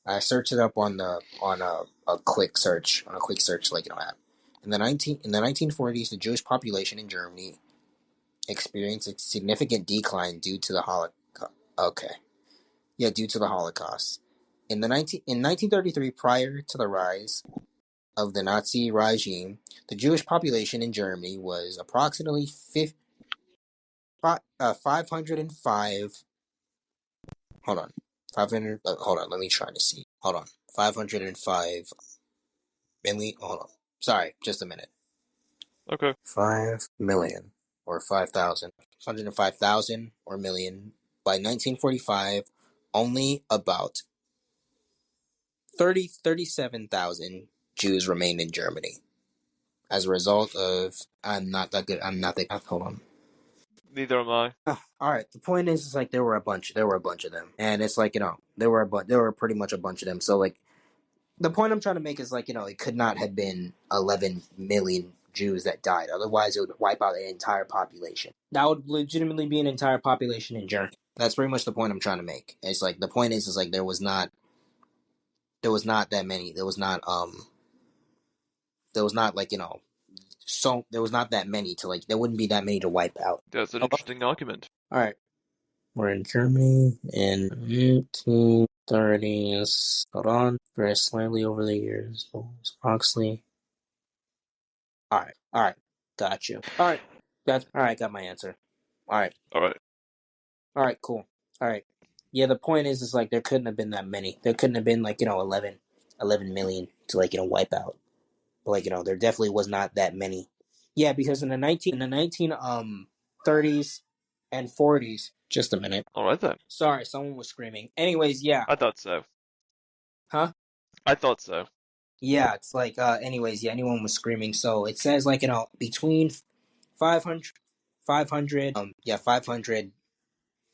I searched it up on a quick search like app. In the 1940s, the Jewish population in Germany experienced a significant decline due to the Holocaust. Okay, yeah, due to the Holocaust. In 1933, prior to the rise of the Nazi regime, the Jewish population in Germany was approximately 505. Hold on. 500. Hold on. Let me try to see. Hold on. 505 million. Hold on. Sorry. Just a minute. okay. 5 million or 5,000. 105,000 or million. By 1945, only about 37,000 Jews remained in Germany. As a result of, I'm not that good. I'm not that. Hold on. Neither am I. All right. The point is like there were a bunch of them, and it's like there were pretty much a bunch of them. So like the point I'm trying to make is like it could not have been 11 million Jews that died. Otherwise, it would wipe out an entire population. That would legitimately be an entire population in Germany. That's pretty much the point I'm trying to make. It's like the point is like there was not that many. There was not like so there was not that many to like there wouldn't be that many to wipe out. That's an interesting argument. All right. We're in Germany in 1930s. Hold on. Very slightly over the years. Approximately. All right. Got you. All right. Got my answer. All right. Alright. Cool. All right. Yeah, the point is like there couldn't have been that many. There couldn't have been like 11 million to like wipe out. But like there definitely was not that many. Yeah, because in the 30s and 40s. Just a minute. Alright then. Sorry, someone was screaming. Anyways, yeah. I thought so. Huh? I thought so. Yeah, it's like anyways, yeah, anyone was screaming. So it says like between 500 500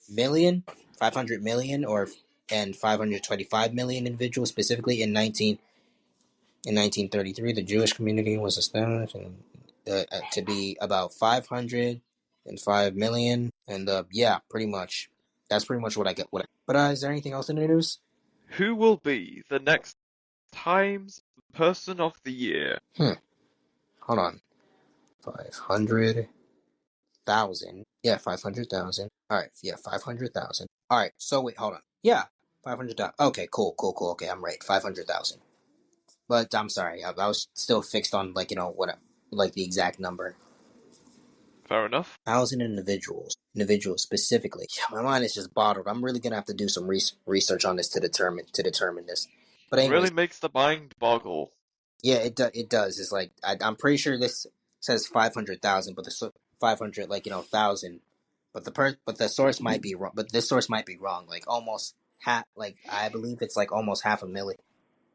million, 500 million or and 525 million individuals specifically in 1933 the Jewish community was established to be about 505 million and yeah, pretty much that's pretty much what I get. But is there anything else in the news? Who will be the next Times Person of the Year? Hold on. 500,000. Yeah, 500,000. All right. Yeah, 500,000. All right. So wait, hold on. Yeah. 500,000. Okay, cool. Okay, I'm right. 500,000. But I'm sorry, I was still fixed on like the exact number. Fair enough. 1,000 individuals specifically. My mind is just bottled. I'm really gonna have to do some research on this to determine this. But Really anyways, makes the mind boggle. yeah, it does. It's like I'm pretty sure this says 500,000, but the 500 thousand, but the source might be wrong. But this source might be wrong. Like almost half. Like I believe it's like almost half a million.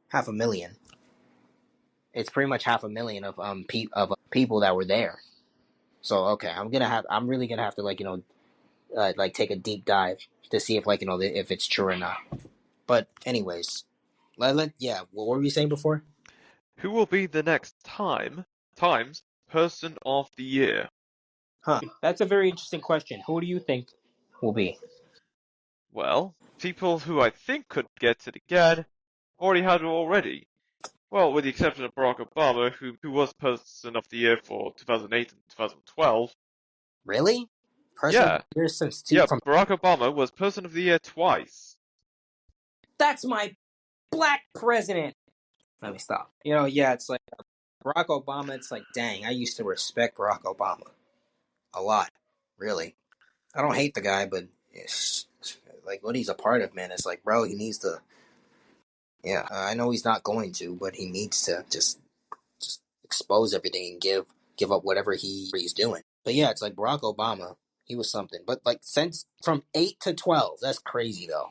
Half a million. It's pretty much half a million of people that were there. So okay, I'm really gonna have to like take a deep dive to see if if it's true or not. But anyways, yeah, what were we saying before? Who will be the next Times Person of the Year? Huh? That's a very interesting question. Who do you think will be? Well, people who I think could get it again already had it already. Well, with the exception of Barack Obama, who was Person of the Year for 2008 and 2012. Really? Person of Yeah, the year since two yeah, from. Barack Obama was Person of the Year twice. That's my black president. Let me stop. Yeah, it's like Barack Obama. It's like, dang, I used to respect Barack Obama a lot. Really, I don't hate the guy, but it's, like what he's a part of, man. It's like, bro, he needs to. Yeah, I know he's not going to, but he needs to just expose everything and give up whatever he's doing. But yeah, it's like Barack Obama, he was something. But like since from 8 to 12, that's crazy though.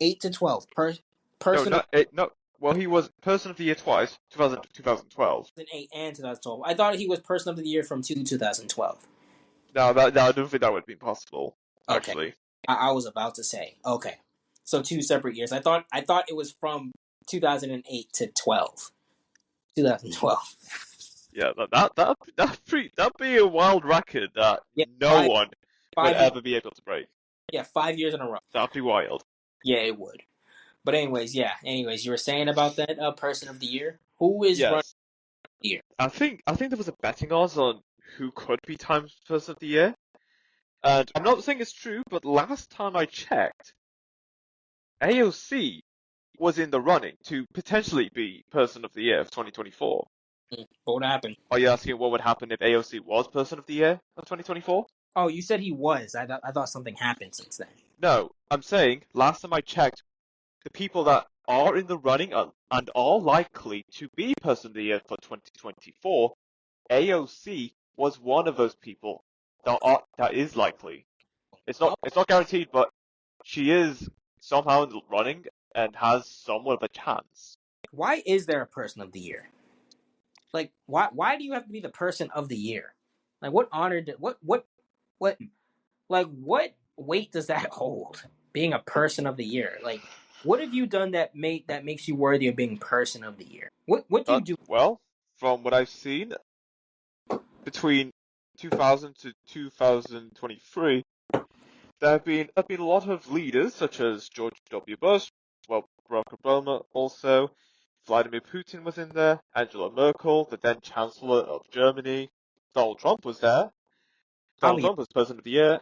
8 to 12 No, person of not eight, no. Well, he was Person of the Year twice, 2012. 2008 and 2012. I thought he was person of the year from 2012. No, I don't think that would be possible, Okay, actually. I was about to say okay, so two separate years. I thought it was from 2008 to 12. 2012. Yeah, that'd be a wild record that Yeah, no five one would 5 years. ever be able to break. Yeah, 5 years in a row. That'd be wild. Yeah, it would. But anyways, yeah. Anyways, you were saying about that person of the year. Who is running Yes, here? I think there was a betting odds on who could be Times Person of the Year, and I'm not saying it's true, but last time I checked, AOC was in the running to potentially be Person of the Year of 2024. What happened? Are you asking what would happen if AOC was Person of the Year of 2024? Oh, you said he was. I thought something happened since then. No, I'm saying last time I checked, the people that are in the running and are likely to be Person of the Year for 2024, AOC was one of those people that is likely. Oh, It's not guaranteed, but she is somehow in the running and has somewhat of a chance. why is there a person of the year? Like, why do you have to be the person of the year? Like, what honor? What? Like, what weight does that hold? Being a person of the year. Like, what have you done that makes you worthy of being person of the year? What do you But do? well, from what I've seen between 2000 to 2023, there have been a lot of leaders such as George W. Bush, well, Barack Obama also, Vladimir Putin was in there, Angela Merkel, the then Chancellor of Germany, Donald Trump was there, I Donald mean, Trump was President of the Year,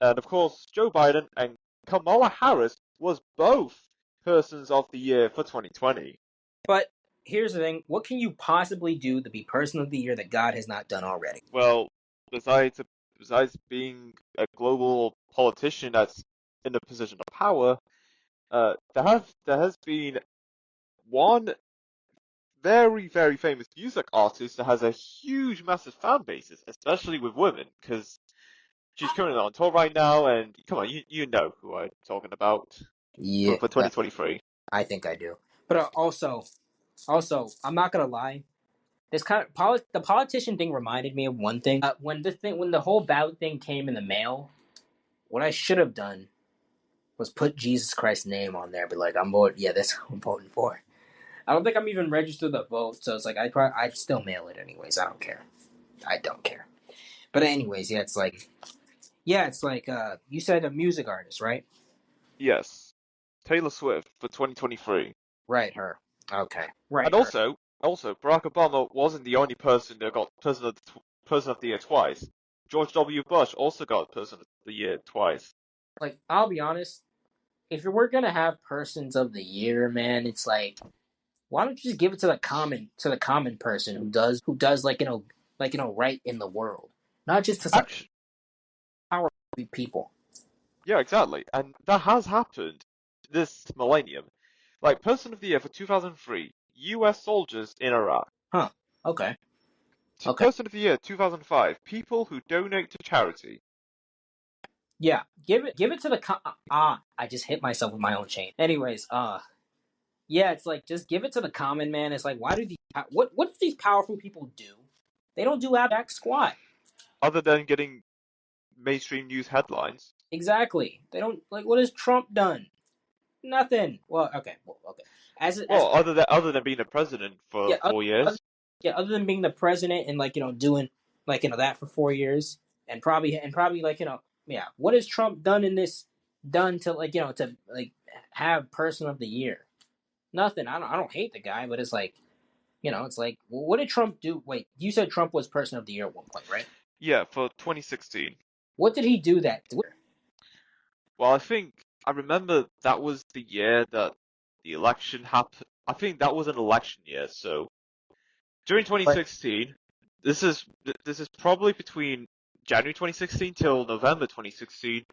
and of course Joe Biden and Kamala Harris was both Persons of the Year for 2020. but here's the thing: what can you possibly do to be person of the year that God has not done already? Well, besides besides being a global politician that's in a position of power, there has been one very famous music artist that has a huge, massive fan base, especially with women, because she's currently on tour right now, and come on, you know who I'm talking about Yeah, for 2023. I think I do. But also, I'm not gonna lie. This the politician thing reminded me of one thing. When the whole ballot thing came in the mail, what I should have done was put Jesus Christ's name on there. But like, I'm voting. Yeah, that's what I'm voting for. I don't think I'm even registered to vote, so it's like I'd still mail it anyways. I don't care. I don't care. But anyways, yeah, it's like you said a music artist, right? Yes, Taylor Swift for 2023. Right, her. Okay, And right, her. also, Barack Obama wasn't the only person that got Person of the Year twice. George W. Bush also got Person of the Year twice. Like, I'll be honest. if we're gonna have persons of the year, man, it's like, why don't you just give it to the common person who does right in the world, not just to some Actually, powerful people. yeah, exactly. And that has happened this millennium. Like, Person of the Year for 2003, US soldiers in Iraq. Huh? Okay. Okay. Person of the Year 2005, people who donate to charity. Yeah. Give it to the I just hit myself with my own chain. Anyways, yeah, it's like just give it to the common man. It's like, why do what do these powerful people do? They don't do jack squat. Other than getting mainstream news headlines. Exactly. They don't like. What has Trump done? Nothing. Well, okay. Well, okay. As Well, other than being a president for yeah, 4 years. other than being the president and doing that for 4 years and probably yeah. What has Trump done to have person of the year? Nothing. I don't hate the guy, but it's like, it's like, well, what did Trump do? Wait, you said Trump was person of the year at one point, right? Yeah, for 2016. What did he do that? Well, I remember that was the year that the election happened. I think that was an election year. So during But 2016, this is this is probably between January 2016 till November 2016,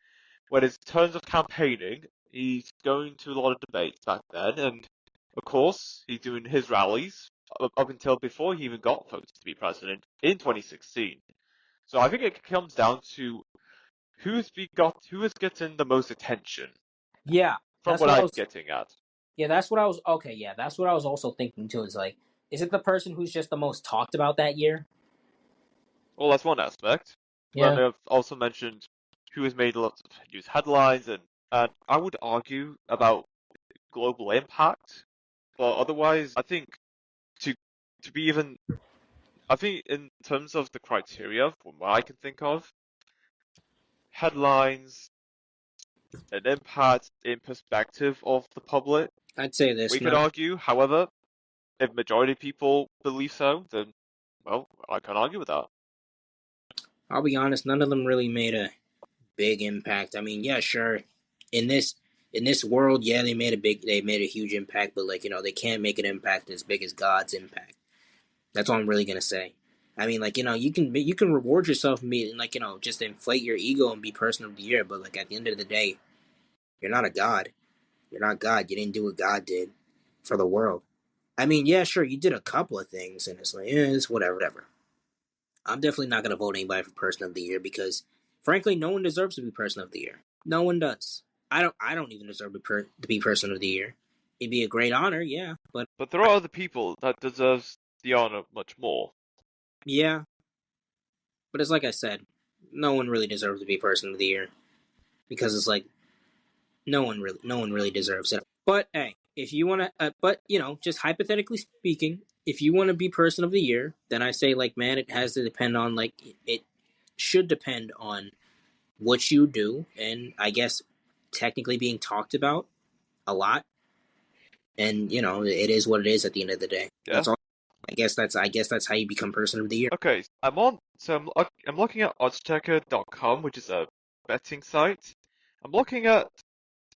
when in terms of campaigning, he's going to a lot of debates back then, and of course he's doing his rallies up until before he even got voted to be president in 2016. So I think it comes down to who is getting the most attention yeah, from that's what what I I'm was. getting at. Yeah, that's what I was. Okay, yeah, that's what I was also thinking too. Is like, is it the person who's just the most talked about that year? Well, that's one aspect. Then Yeah, I've also mentioned who has made lots of news headlines, and I would argue about global impact. But otherwise, I think to to be even, I think in terms of the criteria, from what I can think of, headlines and impact in perspective of the public, I'd say this, we could man. argue. However, if majority of people believe so, then well, I can't argue with that. I'll be honest. None of them really made a big impact. I mean, yeah, sure. In this world, yeah, they made a huge impact, but they can't make an impact as big as God's impact. That's all I'm really gonna say. I mean, you can reward yourself and be just inflate your ego and be person of the year, but at the end of the day, you're not a god. You're not God. You didn't do what God did for the world. I mean, yeah, sure, you did a couple of things, and it's like, it's whatever, whatever. I'm definitely not gonna vote anybody for person of the year because, frankly, no one deserves to be person of the year. No one does. I don't even deserve to be person of the year. It'd be a great honor, yeah, but But there are other people that deserves the honor much more. yeah, but it's like I said, no one really deserves to be person of the year because it's like no one really deserves it. But hey, if you want to, but just hypothetically speaking, if you want to be person of the year, then I say man, it has to depend on it should depend on what you do, and I guess technically being talked about a lot, and it is what it is at the end of the day. Yeah. That's all. I guess that's how you become person of the year. Okay. I'm looking at oddschecker.com, which is a betting site. I'm looking at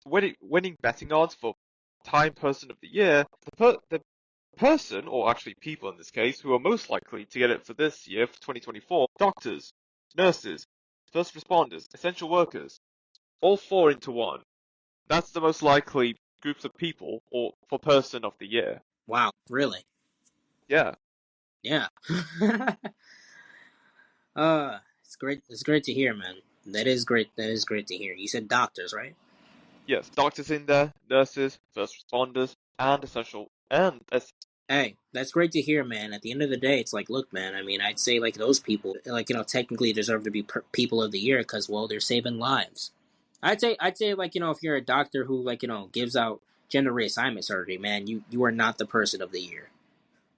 winning betting odds for Time Person of the Year. The person, or actually people in this case, who are most likely to get it for this year, for 2024, doctors, nurses, first responders, essential workers, all four into one. That's the most likely groups of people, or for person of the year. Wow, really? Yeah. Yeah. It's great. It's great to hear, man. That is great. That is great to hear. You said doctors, right? Yes, doctors in there, nurses, first responders, and essential, and Hey, that's great to hear, man. At the end of the day, it's like, look, man. I mean, I'd say those people, technically deserve to be people of the year because, well, they're saving lives. I'd say, if you're a doctor who, gives out gender reassignment surgery, man, you are not the person of the year.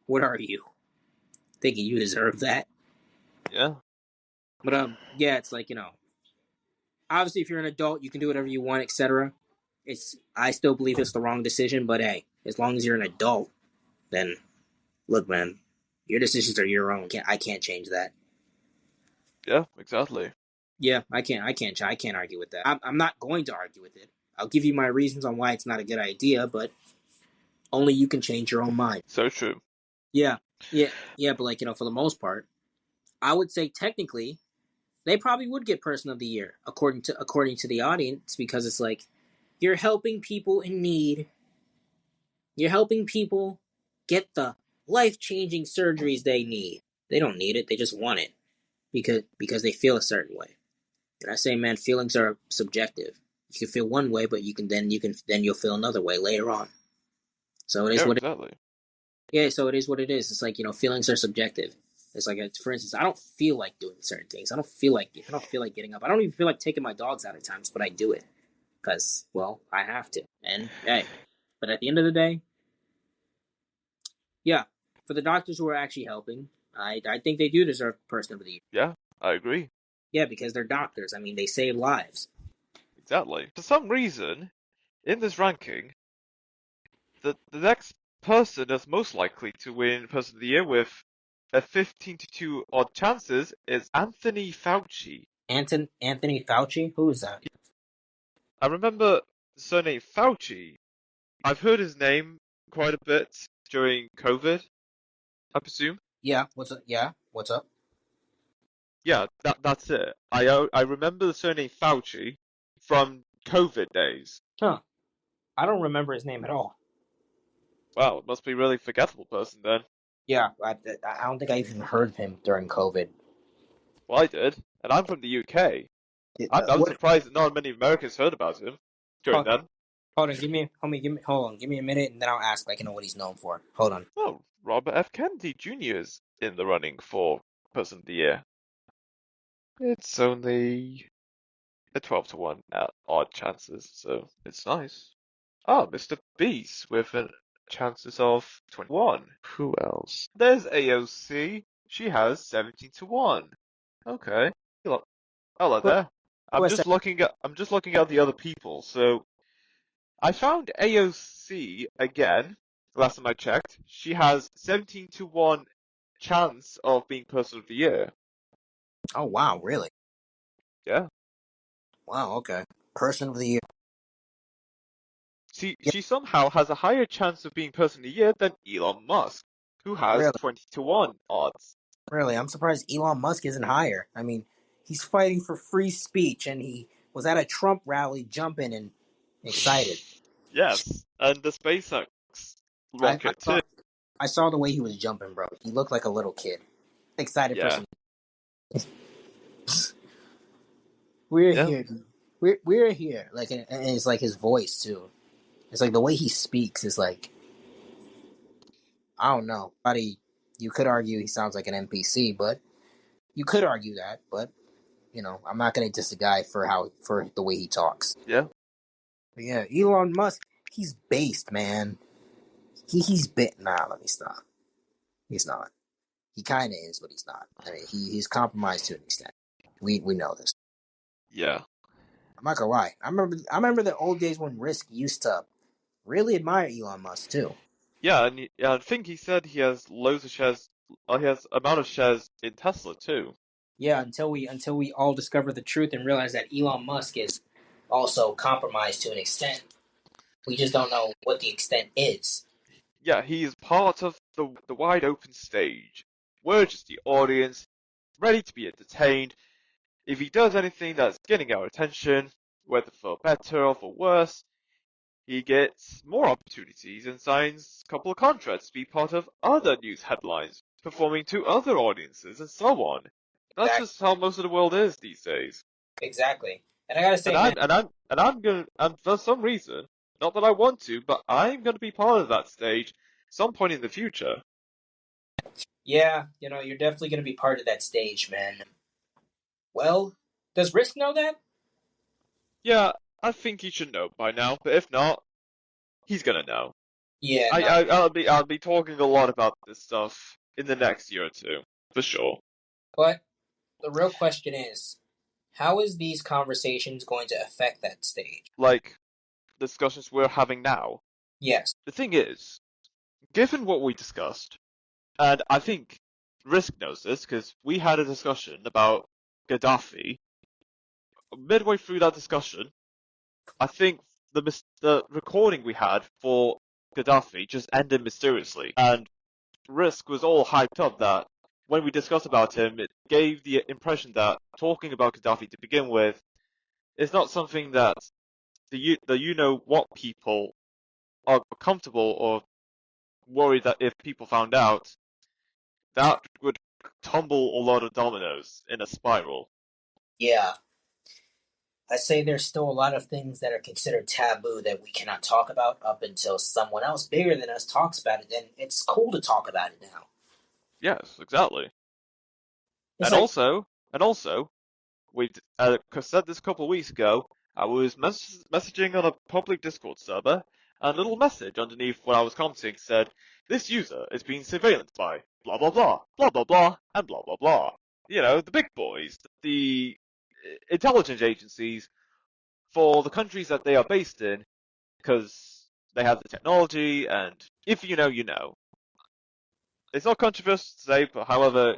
What are you? Thinking you deserve that? yeah, But yeah, it's obviously, if you're an adult, you can do whatever you want, etc. I still believe it's the wrong decision, but hey, as long as you're an adult, then look, man, your decisions are your own. I can't change that. yeah, exactly. Yeah, I can't argue with that. I'm not going to argue with it. I'll give you my reasons on why it's not a good idea, but only you can change your own mind. So true. Yeah, but like, for the most part, I would say technically they probably would get Person of the Year according to the audience, because it's like you're helping people in need. You're helping people get the life-changing surgeries they need. They don't need it; they just want it because they feel a certain way. And I say, man, feelings are subjective. You can feel one way, but you'll feel another way later on. So it is Yeah, what it, exactly. yeah. So it is what it is. It's like, feelings are subjective. It's like, for instance, I don't feel like doing certain things. I don't feel like getting up. I don't even feel like taking my dogs out at times, but I do it because, well, I have to. And hey, but at the end of the day, yeah, for the doctors who are actually helping, I think they do deserve Person of the Year. Yeah, I agree. Yeah, because they're doctors. I mean, they save lives. Exactly. For some reason, in this ranking, the next person that's most likely to win Person of the Year with a 15 to 2 odd chances is Anthony Fauci. Anthony Fauci, who is that? I remember the surname Fauci. I've heard his name quite a bit during COVID, I presume. Yeah, what's up? Yeah, what's up? Yeah, that's it. I remember the surname Fauci from COVID days. Huh? I don't remember his name at all. Wow, it must be a really forgettable person then. Yeah, I don't think I even heard of him during COVID. Well, I did, and I'm from the UK. I'm What? surprised that not many Americans heard about him during Hold, then. hold on, hold on, give me a minute, and then I'll ask, what he's known for. Hold on. Oh, Robert F. Kennedy Jr. is in the running for Person of the Year. It's only a 12 to 1 odd chances, so it's nice. Oh, Mr. Beast with chances of 21. Who else? There's AOC. She has 17 to 1. Okay. Hello Wait, there. wait a second. I'm just looking at the other people. So I found AOC again. Last time I checked, she has 17 to 1 chance of being Person of the Year. Oh wow, really? Yeah. Wow, okay. Person of the Year. Yeah, She somehow has a higher chance of being Person of the Year than Elon Musk, who has really, 20 to 1 odds. really. I'm surprised Elon Musk isn't higher. I mean, he's fighting for free speech, and he was at a Trump rally, jumping and excited. Yes, and the SpaceX I rocket too. saw I saw the way he was jumping, bro. He looked like a little kid, excited for Yeah. some. We're Yeah. here. We're here. Like, and it's like his voice too. It's like the way he speaks is like, I don't know. You could argue he sounds like an NPC, but you could argue that. But I'm not gonna diss the guy for the way he talks. Yeah. But yeah, Elon Musk, he's based, man. He's bit. Nah, let me stop. He's not. He kind of is, but he's not. I mean, he's compromised to an extent. We know this. Yeah. I'm not gonna lie. I remember the old days when Risk used to really admire Elon Musk too. Yeah, and I think he said he has loads of shares. He has amount of shares in Tesla too. Yeah, until we all discover the truth and realize that Elon Musk is also compromised to an extent. We just don't know what the extent is. Yeah, he is part of the wide open stage. We're just the audience, ready to be entertained. If he does anything that's getting our attention, whether for better or for worse, he gets more opportunities and signs a couple of contracts to be part of other news headlines, performing to other audiences, and so on. That's Exactly. just how most of the world is these days. Exactly. And I gotta And say, man, I'm gonna, and for some reason, not that I want to, but I'm gonna be part of that stage some point in the future. yeah, you're definitely gonna be part of that stage, man. Well, does Risk know that? Yeah, I think he should know by now, but if not, he's gonna know. Yeah, no. I'll be talking a lot about this stuff in the next year or two, for sure. But the real question is, how is these conversations going to affect that stage? Like discussions we're having now. Yes. The thing is, given what we discussed, and I think Risk knows this because we had a discussion about Gaddafi. Midway through that discussion, I think the recording we had for Gaddafi just ended mysteriously, and Risk was all hyped up that when we discussed about him, it gave the impression that talking about Gaddafi to begin with is not something that the you know what people are comfortable or worried that if people found out, that would tumble a lot of dominoes in a spiral. Yeah, I say there's still a lot of things that are considered taboo that we cannot talk about up until someone else bigger than us talks about it. Then it's cool to talk about it now. Yes, exactly. It's And like, also, and also, we said this a couple of weeks ago. I was messaging on a public Discord server, and a little message underneath what I was commenting said, "This user is being surveillanced by blah blah blah, blah blah blah, and blah blah blah." You know, the big boys, the intelligence agencies for the countries that they are based in, because they have the technology, and if you know, you know. It's not controversial to say, but however,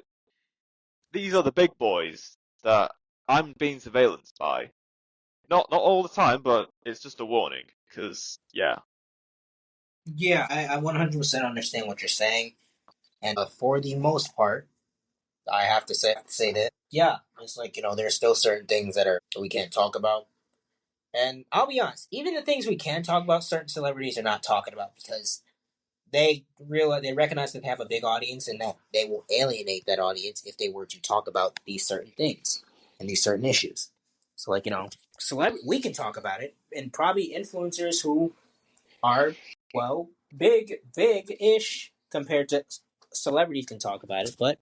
these are the big boys that I'm being surveillanced by. Not all the time, but it's just a warning. Because yeah, yeah, I 100% understand what you're saying. And for the most part, I have to say that, yeah, it's like, there's still certain things that we can't talk about. And I'll be honest, even the things we can talk about, certain celebrities are not talking about because they recognize that they have a big audience and that they will alienate that audience if they were to talk about these certain things and these certain issues. So, like, we can talk about it, and probably influencers who are, well, big ish compared to celebrities can talk about it, but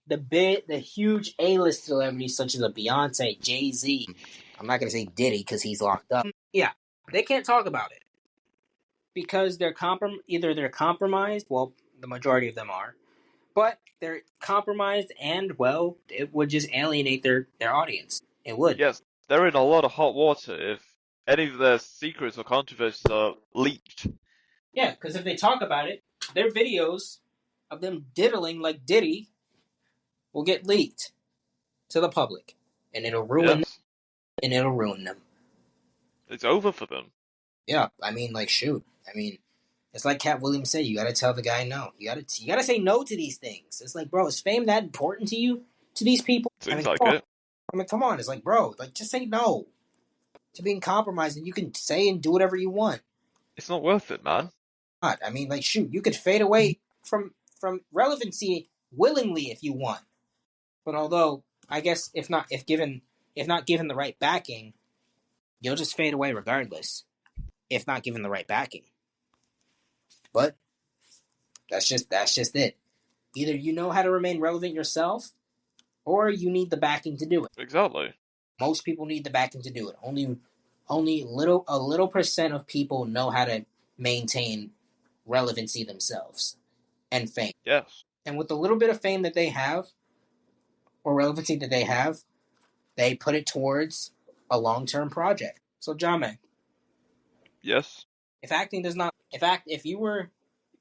the huge A-list celebrities such as a Beyonce, Jay-Z, I'm not gonna say Diddy because he's locked up. Yeah, they can't talk about it because either they're compromised. Well, the majority of them are, but they're compromised, and well, it would just alienate their audience. It would. yes, they're in a lot of hot water if any of their secrets or controversies are leaked. Yeah, because if they talk about it, their videos of them diddling like Diddy will get leaked to the public, and Yes, it'll ruin them. it's over for them. Yeah, I mean, like, shoot. I mean, it's like Cat Williams said. You got to tell the guy no. You gotta say no to these things. It's like, bro, is fame that important to you? To these people? I Seems mean, like come on. it. Come on. It's like, bro, like, just say no to being compromised, and you can say and do whatever you want. It's not worth it, man. Not. I mean, like, shoot, you could fade away from relevancy willingly if you want. But although I guess if not given the right backing, you'll just fade away regardless. If not given the right backing. But that's just it. Either you know how to remain relevant yourself, or you need the backing to do it. Exactly. Most people need the backing to do it. Only a little percent of people know how to maintain relevancy themselves and fame. Yes. And with the little bit of fame that they have or relevancy that they have, they put it towards a long-term project. So, John, Yes. if you were,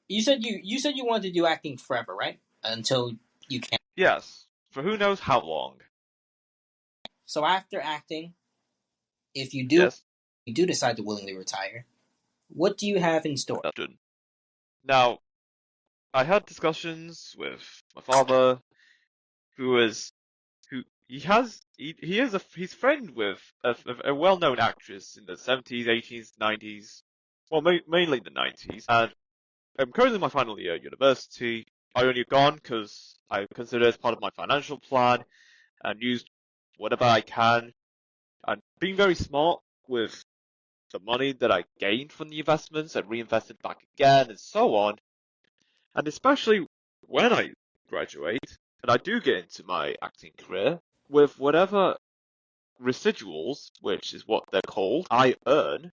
you said you wanted to do acting forever, right? Until you can. Yes. For who knows how long. So after acting, if Yes. you do decide to willingly retire, what do you have in store? Now, I had discussions with my father, who is who he is he's friend with a well-known actress in the 70s, 80s, 90s, well, mainly the 90s, and I'm currently in my final year at university. I only gone because I consider it as part of my financial plan and used whatever I can, and being very smart with the money that I gained from the investments and reinvested back again and so on. And especially when I graduate and I do get into my acting career, with whatever residuals, which is what they're called, I earn,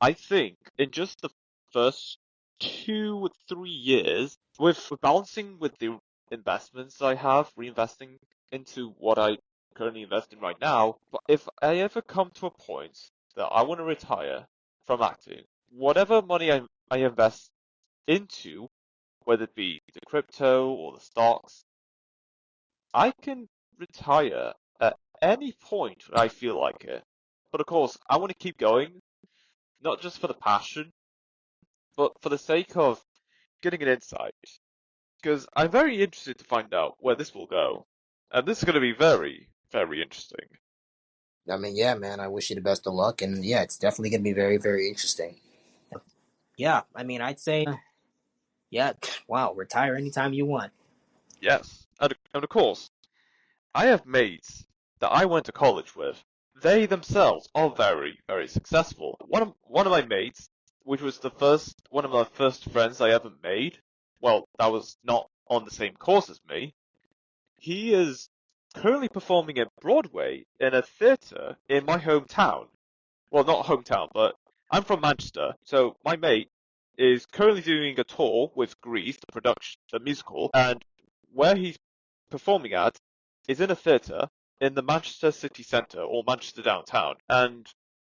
I think in just the first 2 or 3 years, with balancing with the investments I have, reinvesting into what I currently invest in right now, but if I ever come to a point that I want to retire from acting, whatever money I invest into, whether it be the crypto or the stocks, I can retire at any point when I feel like it. But of course, I want to keep going, not just for the passion, but for the sake of getting an insight. Because I'm very interested to find out where this will go. And this is going to be very, very interesting. I mean, yeah, man. I wish you the best of luck, and yeah, it's definitely gonna be very, very interesting. Yeah, I mean, I'd say, yeah, wow, retire anytime you want. Yes. And of course, I have mates that I went to college with. They themselves are very, very successful. One of my mates, which was one of my first friends I ever made, well, that was not on the same course as me. He is currently performing at Broadway in a theatre in my hometown. Well, not hometown, but I'm from Manchester, so my mate is currently doing a tour with Grease, the musical, and where he's performing at is in a theatre in the Manchester city centre or Manchester downtown, and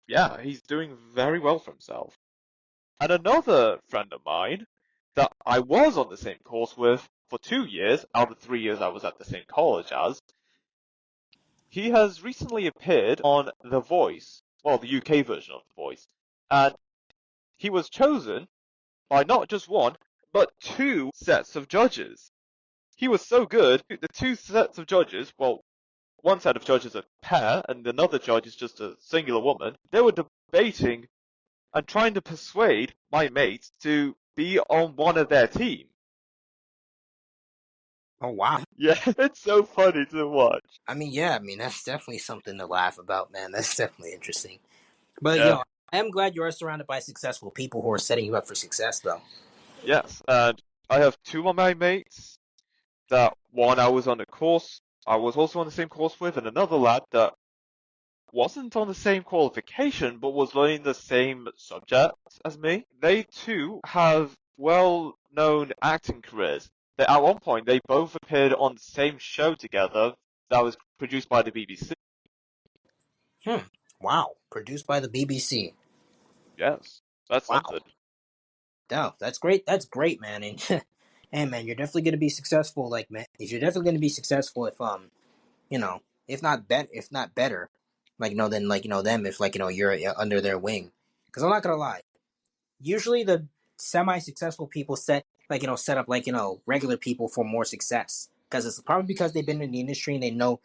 yeah, he's doing very well for himself. And another friend of mine that I was on the same course with for 2 years out of the 3 years I was at the same college as, he has recently appeared on The Voice, well, the UK version of The Voice, and he was chosen by not just one, but two sets of judges. He was so good, the two sets of judges, well, one set of judges a pair, and another judge is just a singular woman, they were debating and trying to persuade my mates to be on one of their team. Oh wow. Yeah, it's so funny to watch. I mean, yeah, I mean that's definitely something to laugh about, man. That's definitely interesting. But Yeah, yo, I am glad you are surrounded by successful people who are setting you up for success, though. yes, and I have two of my mates that one I was on a course, I was also on the same course with, and another lad that wasn't on the same qualification but was learning the same subject as me. They too have well-known acting careers. At one point, they both appeared on the same show together that was produced by the BBC. Wow, produced by the BBC. Yes, that's Wow, something. no, that's great. That's great, man. And hey, man, you're definitely gonna be successful. Like, man, if you're definitely gonna be successful, if you know, if not better, like than them, if you're under their wing. Because I'm not gonna lie, usually the semi-successful people set up regular people for more success. Because it's probably because they've been in the industry and they know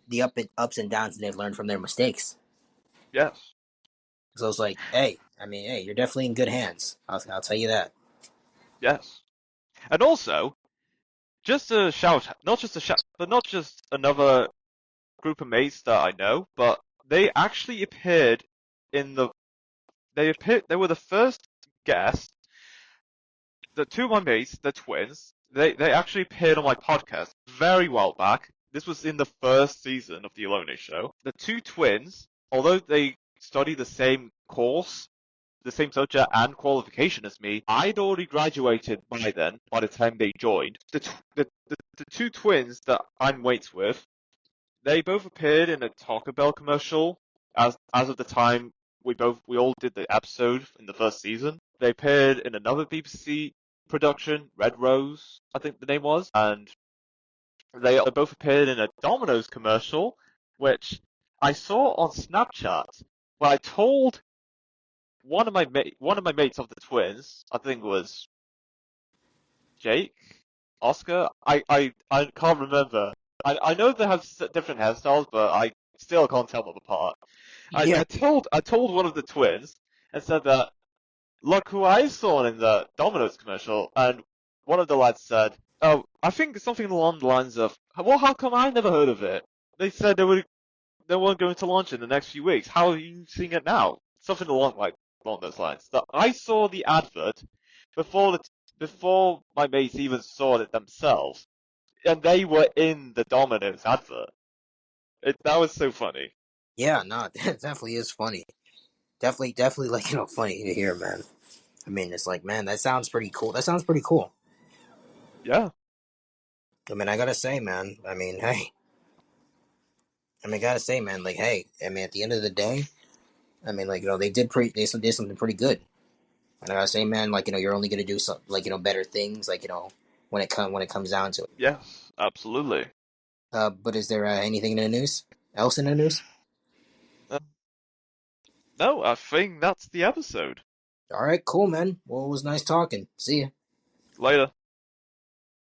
the ups and downs and they've learned from their mistakes. Yes, So it's like, hey, I mean, hey, you're definitely in good hands. I'll tell you that. yes. And also, just a shout, not just a shout, but not just another group of mates that I know, but they actually appeared in they were the first guest. The two of my mates, the twins, they actually appeared on my podcast very well back. This was in the first season of the Alone Show. The two twins, although they study the same course, the same subject and qualification as me, I'd already graduated by then, by the time they joined. The two twins that I'm mates with, they both appeared in a Taco Bell commercial as of the time we all did the episode in the first season. They appeared in another BBC production, Red Rose, I think the name was, and they both appeared in a Domino's commercial, which I saw on Snapchat. Where I told one of my mates of the twins, I think it was Jake, Oscar. I can't remember. I know they have different hairstyles, but I still can't tell them apart. Yeah, I told one of the twins and said that, look who I saw in the Domino's commercial, and one of the lads said, oh, I think something along the lines of, well, how come I never heard of it? They said they weren't going to launch in the next few weeks. How are you seeing it now? Something along those lines. That I saw the advert before before my mates even saw it themselves, and they were in the Domino's advert. That was so funny. yeah, no, that definitely is funny. Definitely, funny to hear, man. I mean, it's like, man, that sounds pretty cool. That sounds pretty cool. Yeah. I mean, I gotta say, man. I mean, hey, I gotta say, man. Like, hey, I mean, at the end of the day, I mean, they did something pretty good. And I gotta say, man, you're only gonna do some, better things, when it comes down to it. Yes. Absolutely. But is there anything in the news? Else in the news? No, I think that's the episode. All right, cool, man. Well, it was nice talking. See ya. Later.